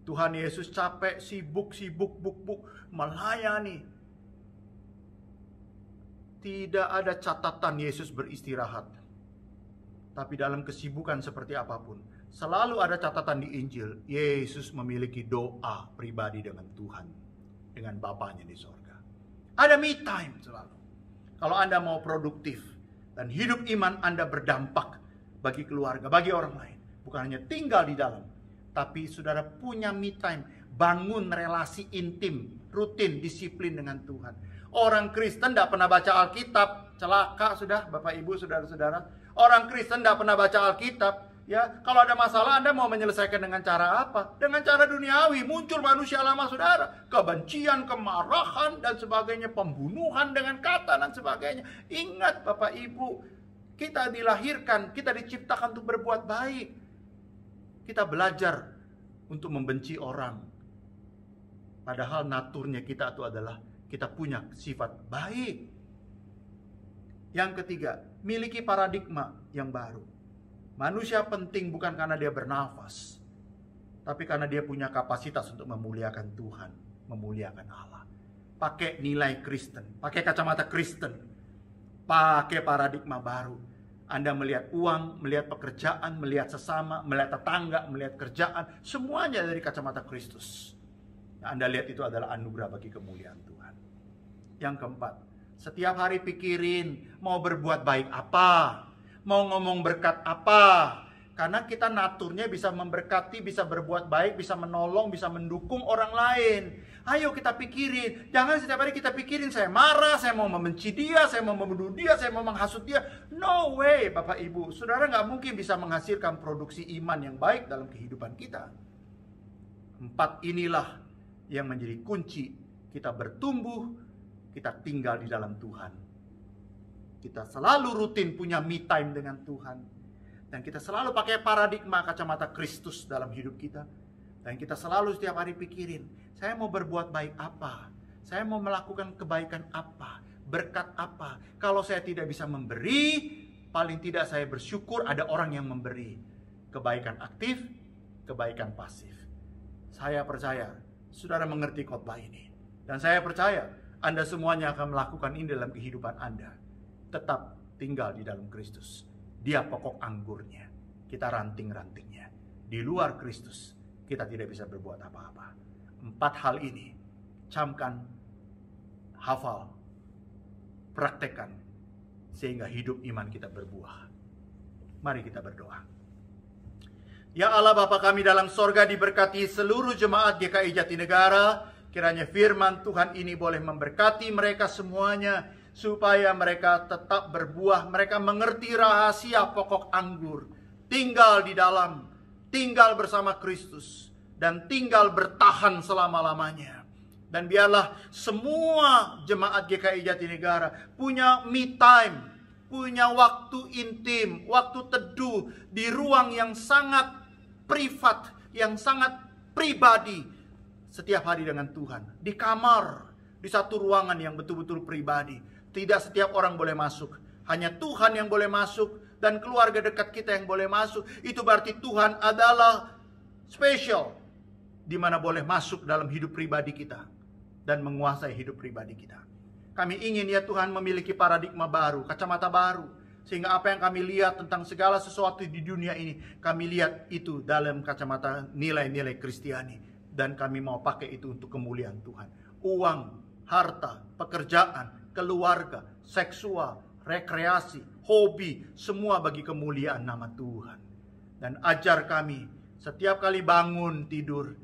Tuhan Yesus capek, sibuk, buk, melayani. Tidak ada catatan Yesus beristirahat. Tapi dalam kesibukan seperti apapun, selalu ada catatan di Injil. Yesus memiliki doa pribadi dengan Tuhan, dengan Bapanya di sorga. Ada me time selalu. Kalau Anda mau produktif dan hidup iman Anda berdampak bagi keluarga, bagi orang lain. Bukan hanya tinggal di dalam, tapi saudara punya me time. Bangun relasi intim, rutin, disiplin dengan Tuhan. Orang Kristen tidak pernah baca Alkitab. Celaka sudah Bapak Ibu, saudara-saudara. Orang Kristen tidak pernah baca Alkitab. Ya, kalau ada masalah Anda mau menyelesaikan dengan cara apa? Dengan cara duniawi. Muncul manusia lama saudara. Kebencian, kemarahan dan sebagainya. Pembunuhan dengan kata dan sebagainya. Ingat Bapak Ibu. Kita dilahirkan. Kita diciptakan untuk berbuat baik. Kita belajar untuk membenci orang. Padahal naturnya kita itu adalah kita punya sifat baik. Yang ketiga, miliki paradigma yang baru. Manusia penting bukan karena dia bernafas, tapi karena dia punya kapasitas untuk memuliakan Tuhan, memuliakan Allah. Pakai nilai Kristen, pakai kacamata Kristen, pakai paradigma baru. Anda melihat uang, melihat pekerjaan, melihat sesama, melihat tetangga, melihat kerjaan, semuanya dari kacamata Kristus. Anda lihat itu adalah anugerah bagi kemuliaan Tuhan. Yang keempat, setiap hari pikirin mau berbuat baik apa, mau ngomong berkat apa. Karena kita naturnya bisa memberkati, bisa berbuat baik, bisa menolong, bisa mendukung orang lain. Ayo kita pikirin. Jangan setiap hari kita pikirin, saya marah, saya mau membenci dia, saya mau membunuh dia, saya mau menghasut dia. No way, Bapak Ibu. Saudara nggak mungkin bisa menghasilkan produksi iman yang baik dalam kehidupan kita. 4 inilah yang menjadi kunci kita bertumbuh, kita tinggal di dalam Tuhan. Kita selalu rutin punya me time dengan Tuhan. Dan kita selalu pakai paradigma kacamata Kristus dalam hidup kita. Dan kita selalu setiap hari pikirin, saya mau berbuat baik apa? Saya mau melakukan kebaikan apa? Berkat apa? Kalau saya tidak bisa memberi, paling tidak saya bersyukur ada orang yang memberi. Kebaikan aktif, kebaikan pasif. Saya percaya, saudara mengerti khotbah ini. Dan saya percaya, Anda semuanya akan melakukan ini dalam kehidupan Anda. Tetap tinggal di dalam Kristus. Dia pokok anggurnya, kita ranting-rantingnya. Di luar Kristus, kita tidak bisa berbuat apa-apa. 4 hal ini, camkan, hafal, praktekkan, sehingga hidup iman kita berbuah. Mari kita berdoa. Ya Allah Bapa kami dalam sorga, diberkati seluruh jemaat GKI Jatinegara. Kiranya firman Tuhan ini boleh memberkati mereka semuanya, supaya mereka tetap berbuah, mereka mengerti rahasia pokok anggur, tinggal di dalam, tinggal bersama Kristus, dan tinggal bertahan selama-lamanya. Dan biarlah semua jemaat GKI Jatinegara punya me time, punya waktu intim, waktu teduh, di ruang yang sangat privat, yang sangat pribadi, setiap hari dengan Tuhan. Di kamar, di satu ruangan yang betul-betul pribadi. Tidak setiap orang boleh masuk. Hanya Tuhan yang boleh masuk. Dan keluarga dekat kita yang boleh masuk. Itu berarti Tuhan adalah spesial. Di mana boleh masuk dalam hidup pribadi kita. Dan menguasai hidup pribadi kita. Kami ingin ya Tuhan memiliki paradigma baru. Kacamata baru. Sehingga apa yang kami lihat tentang segala sesuatu di dunia ini. Kami lihat itu dalam kacamata nilai-nilai Kristiani. Dan kami mau pakai itu untuk kemuliaan Tuhan. Uang, harta, pekerjaan, keluarga, seksual, rekreasi, hobi, semua bagi kemuliaan nama Tuhan. Dan ajar kami setiap kali bangun tidur,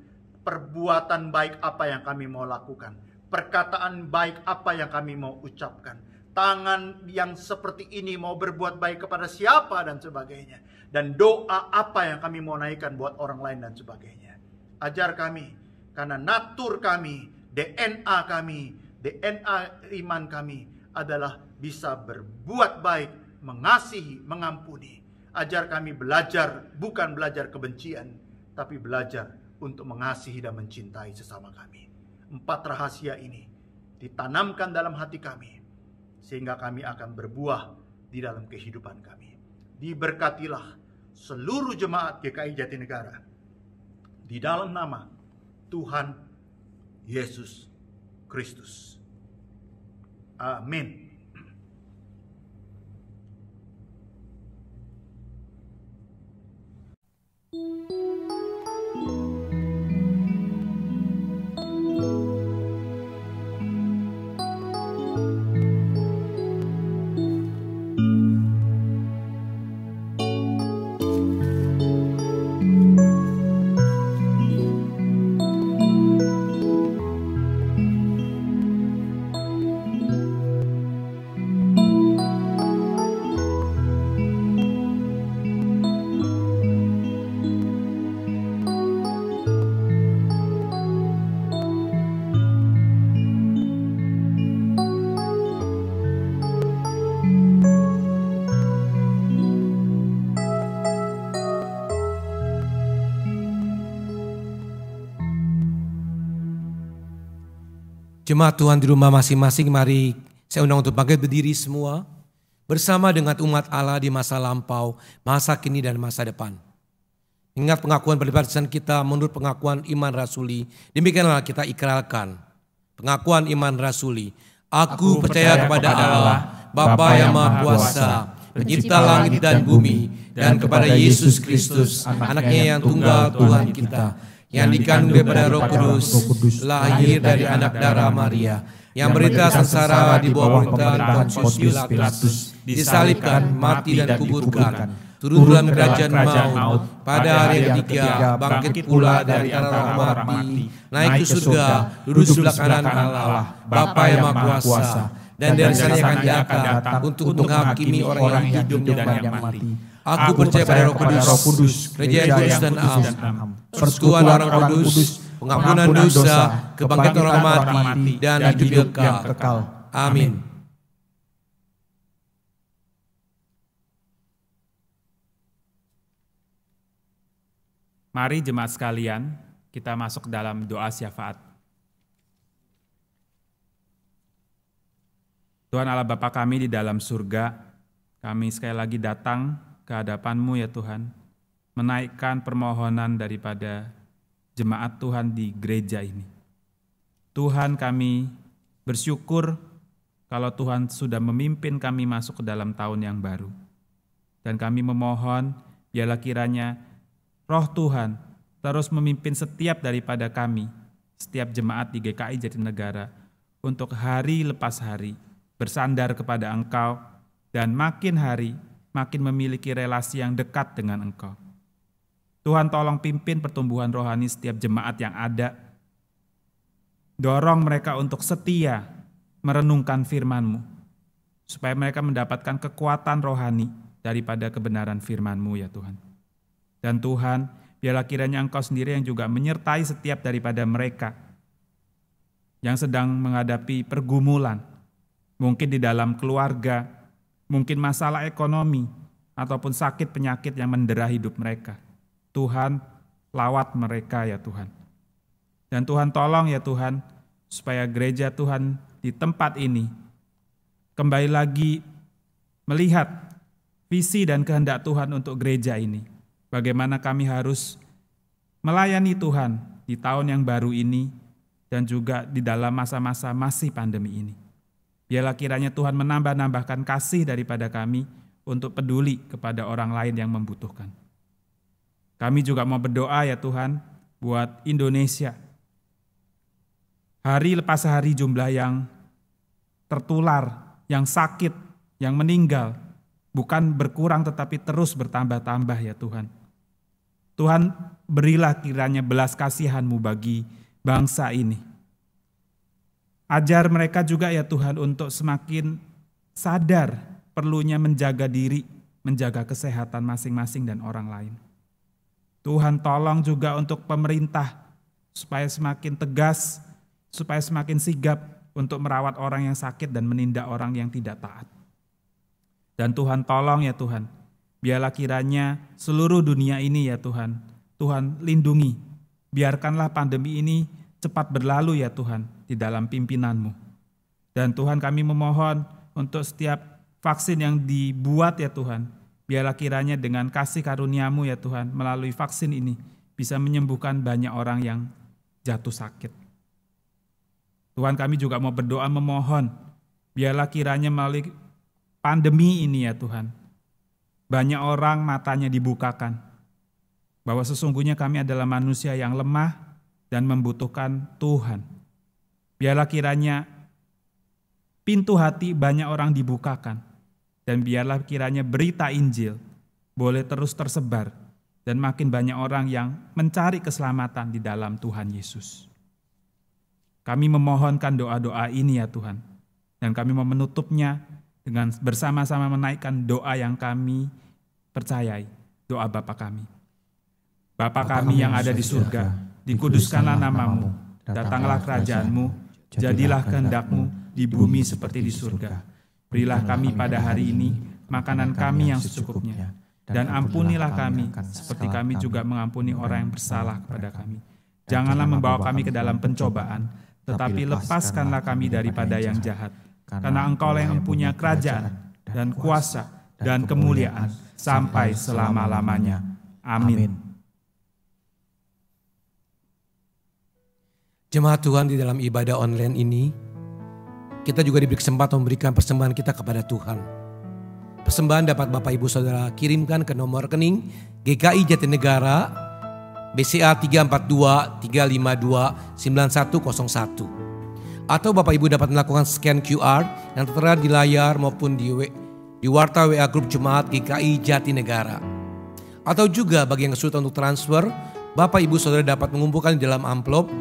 perbuatan baik apa yang kami mau lakukan, perkataan baik apa yang kami mau ucapkan, tangan yang seperti ini mau berbuat baik kepada siapa dan sebagainya, dan doa apa yang kami mau naikkan buat orang lain dan sebagainya. Ajar kami, karena natur kami, DNA kami, DNA iman kami adalah bisa berbuat baik, mengasihi, mengampuni. Ajar kami belajar, bukan belajar kebencian, tapi belajar untuk mengasihi dan mencintai sesama kami. 4 rahasia ini ditanamkan dalam hati kami, sehingga kami akan berbuah di dalam kehidupan kami. Diberkatilah seluruh jemaat GKI Jatinegara di dalam nama Tuhan Yesus Kristus. Amin. Jemaat Tuhan di rumah masing-masing, mari saya undang untuk bangkit berdiri semua bersama dengan umat Allah di masa lampau, masa kini dan masa depan. Ingat pengakuan perbaptisan kita menurut pengakuan iman rasuli, demikianlah kita ikrarkan. Pengakuan iman rasuli. Aku percaya kepada Allah, Bapa yang Maha Kuasa, pencipta langit dan bumi, dan kepada Yesus Kristus, anaknya yang tunggal Tuhan kita, yang dikandung daripada Roh Kudus, lahir dari anak darah Maria, yang berita sengsara di bawah pemerintahan Pontius Pilatus, disalibkan, mati dan kuburkan, turun dalam kerajaan maut, pada hari yang ketiga bangkit pula dari antara orang mati, naik ke surga, duduk sebelah kanan Allah, Bapa yang Maha Kuasa, dan dari sana akan datang untuk menghakimi orang yang hidup dan yang mati. Aku percaya pada Roh Kudus, kerajaan kudus dan am, persekutuan orang kudus, pengampunan dosa, kebangkitan orang mati, dan hidup yang kekal. Amin. Mari jemaat sekalian, kita masuk dalam doa syafaat. Tuhan Allah Bapa kami di dalam surga, kami sekali lagi datang ke hadapan-Mu ya Tuhan, menaikkan permohonan daripada jemaat Tuhan di gereja ini. Tuhan, kami bersyukur kalau Tuhan sudah memimpin kami masuk ke dalam tahun yang baru. Dan kami memohon, biarlah kiranya Roh Tuhan terus memimpin setiap daripada kami, setiap jemaat di GKI Jatinegara, untuk hari lepas hari bersandar kepada Engkau, dan makin hari makin memiliki relasi yang dekat dengan Engkau. Tuhan, tolong pimpin pertumbuhan rohani setiap jemaat yang ada. Dorong mereka untuk setia merenungkan firman-Mu, supaya mereka mendapatkan kekuatan rohani daripada kebenaran firman-Mu ya Tuhan. Dan Tuhan, biarlah kiranya Engkau sendiri yang juga menyertai setiap daripada mereka yang sedang menghadapi pergumulan, mungkin di dalam keluarga, mungkin masalah ekonomi, ataupun sakit penyakit yang mendera hidup mereka. Tuhan, lawat mereka ya Tuhan. Dan Tuhan tolong ya Tuhan, supaya gereja Tuhan di tempat ini kembali lagi melihat visi dan kehendak Tuhan untuk gereja ini. Bagaimana kami harus melayani Tuhan di tahun yang baru ini dan juga di dalam masa-masa masih pandemi ini. Biarlah kiranya Tuhan menambah-nambahkan kasih daripada kami untuk peduli kepada orang lain yang membutuhkan. Kami juga mau berdoa ya Tuhan buat Indonesia. Hari lepas hari jumlah yang tertular, yang sakit, yang meninggal, bukan berkurang tetapi terus bertambah-tambah ya Tuhan. Tuhan, berilah kiranya belas kasihan-Mu bagi bangsa ini. Ajar mereka juga ya Tuhan untuk semakin sadar perlunya menjaga diri, menjaga kesehatan masing-masing dan orang lain. Tuhan, tolong juga untuk pemerintah supaya semakin tegas, supaya semakin sigap untuk merawat orang yang sakit dan menindak orang yang tidak taat. Dan Tuhan, tolong ya Tuhan, biarlah kiranya seluruh dunia ini ya Tuhan, Tuhan lindungi. Biarkanlah pandemi ini cepat berlalu ya Tuhan di dalam pimpinan-Mu. Dan Tuhan, kami memohon untuk setiap vaksin yang dibuat ya Tuhan, biarlah kiranya dengan kasih karunia-Mu ya Tuhan, melalui vaksin ini bisa menyembuhkan banyak orang yang jatuh sakit. Tuhan, kami juga mau berdoa memohon, biarlah kiranya melalui pandemi ini ya Tuhan, banyak orang matanya dibukakan, bahwa sesungguhnya kami adalah manusia yang lemah dan membutuhkan Tuhan. Biarlah kiranya pintu hati banyak orang dibukakan, dan biarlah kiranya berita Injil boleh terus tersebar, dan makin banyak orang yang mencari keselamatan di dalam Tuhan Yesus. Kami memohonkan doa-doa ini ya Tuhan, dan kami mau menutupnya dengan bersama-sama menaikkan doa yang kami percayai, doa Bapa kami. Bapa kami yang ada di surga, dikuduskanlah nama-Mu, datanglah kerajaan-Mu, jadilah kehendak-Mu di bumi seperti di surga. Berilah kami pada hari ini makanan kami yang secukupnya, dan ampunilah kami seperti kami juga mengampuni orang yang bersalah kepada kami. Janganlah membawa kami ke dalam pencobaan, tetapi lepaskanlah kami daripada yang jahat. Karena Engkau yang mempunyai kerajaan dan kuasa dan kemuliaan sampai selama-lamanya. Amin. Jemaat Tuhan, di dalam ibadah online ini, kita juga diberi kesempatan memberikan persembahan kita kepada Tuhan. Persembahan dapat Bapak Ibu Saudara kirimkan ke nomor rekening GKI Jatinegara, BCA 342 352 9101. Atau Bapak Ibu dapat melakukan scan QR yang tertera di layar maupun di warta WA Grup Jemaat GKI Jatinegara. Atau juga bagi yang kesulitan untuk transfer, Bapak Ibu Saudara dapat mengumpulkan di dalam amplop,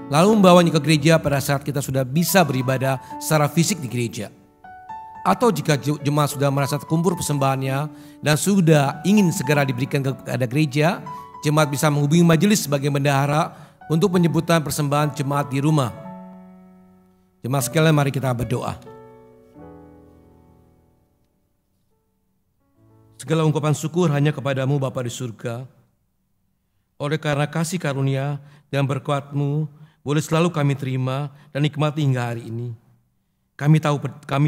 lalu membawanya ke gereja pada saat kita sudah bisa beribadah secara fisik di gereja. Atau jika jemaat sudah merasa terkumpul persembahannya dan sudah ingin segera diberikan kepada gereja, jemaat bisa menghubungi majelis sebagai bendahara untuk penyebutan persembahan jemaat di rumah. Jemaat sekalian, mari kita berdoa. Segala ungkapan syukur hanya kepadamu Bapa di surga. Oleh karena kasih karunia dan berkat-Mu boleh selalu kami terima dan nikmati hingga hari ini. Kami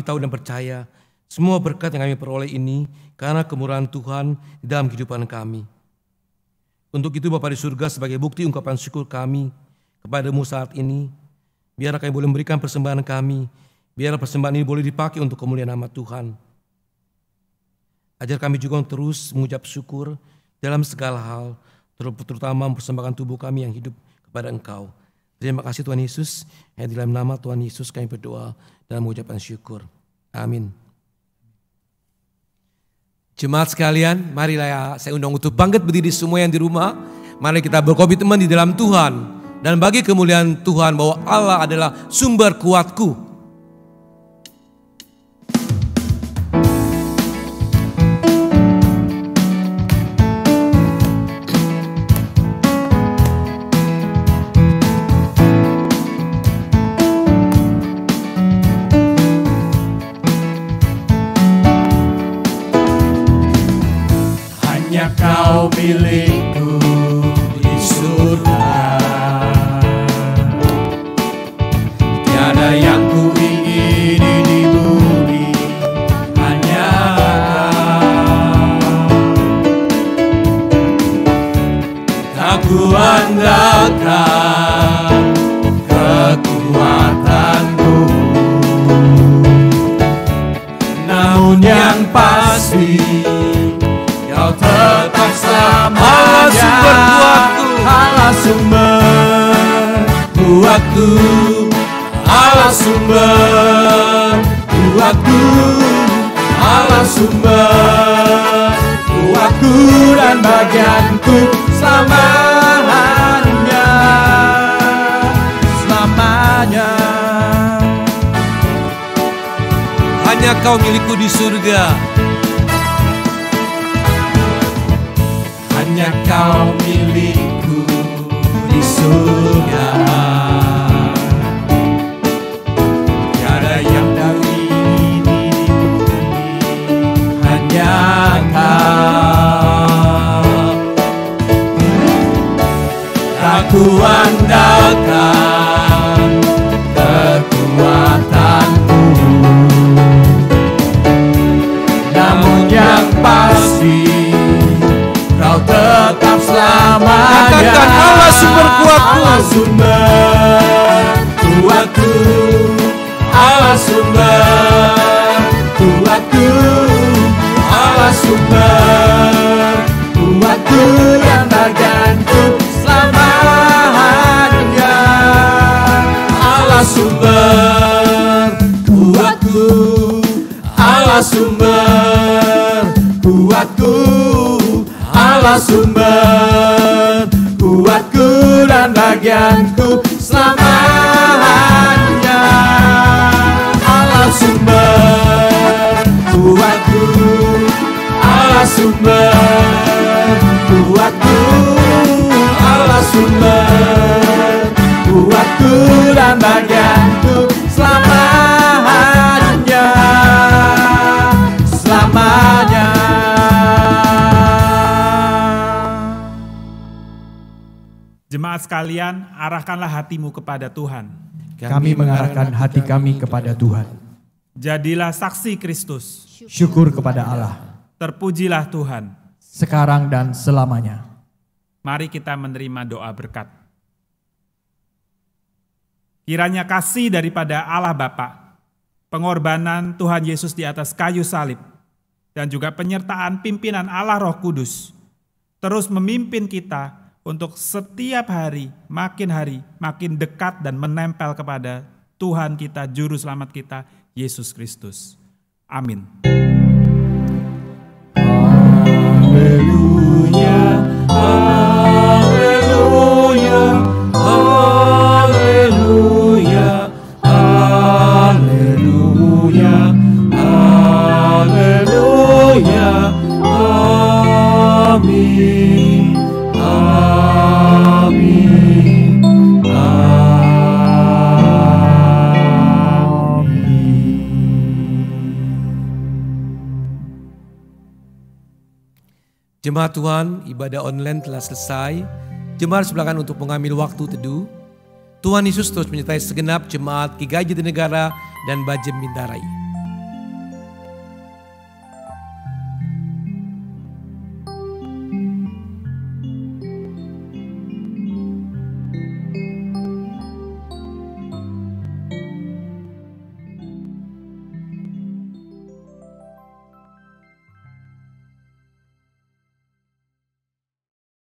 tahu dan percaya semua berkat yang kami peroleh ini karena kemurahan Tuhan di dalam kehidupan kami. Untuk itu Bapa di surga, sebagai bukti ungkapan syukur kami kepadamu saat ini, biarlah kami boleh memberikan persembahan kami, biarlah persembahan ini boleh dipakai untuk kemuliaan nama Tuhan. Ajar kami juga terus mengucap syukur dalam segala hal, terutama mempersembahkan tubuh kami yang hidup kepada Engkau. Terima kasih Tuhan Yesus, yang di dalam nama Tuhan Yesus kami berdoa dan mengucapkan syukur. Amin. Jemaat sekalian, marilah saya undang untuk bangkit berdiri semua yang di rumah. Mari kita berkomitmen di dalam Tuhan dan bagi kemuliaan Tuhan bahwa Allah adalah sumber kuatku. Kau milikku di surga, tiada yang ku ingini di bumi, hanya Kau. Tak ku andalkan kekuatanku, namun yang pasti Kau tetap selamanya. Allah sumber kuatku, Allah sumber kuatku, Allah sumber kuatku dan bagianku selamanya, selamanya. Hanya Kau milikku di surga. Hanya Kau milikku di surga, tiada yang dari ini di bumi, hanya Kau. Tak ku andalkan kekuatanku, namun yang pasti Kau tetap selamanya. Katakan Allah sumber kuatku, Allah sumber kuatku, Allah sumber kuatku, Allah sumber kuatku dan bagianku selamanya. Allah sumber kuatku, Allah sumber kuatku, Allah sumber kuatku dan bagianku selamanya. Allah sumber kuatku, Allah sumber kuatku, Allah sumber kuatku dan bagianku selamanya, selamanya. Jemaat sekalian, arahkanlah hatimu kepada Tuhan. Kami mengarahkan hati kami kepada Tuhan. Jadilah saksi Kristus. Syukur kepada Allah. Terpujilah Tuhan. Sekarang dan selamanya. Mari kita menerima doa berkat. Kiranya kasih daripada Allah Bapa, pengorbanan Tuhan Yesus di atas kayu salib, dan juga penyertaan pimpinan Allah Roh Kudus, terus memimpin kita untuk setiap hari makin dekat dan menempel kepada Tuhan kita, Juru Selamat kita, Yesus Kristus. Amin. Haleluya. Jemaat Tuhan, ibadah online telah selesai. Jemaat silakan untuk mengambil waktu teduh. Tuhan Yesus terus menyertai segenap jemaat GKI Jatinegara dan Bajem Bintarai.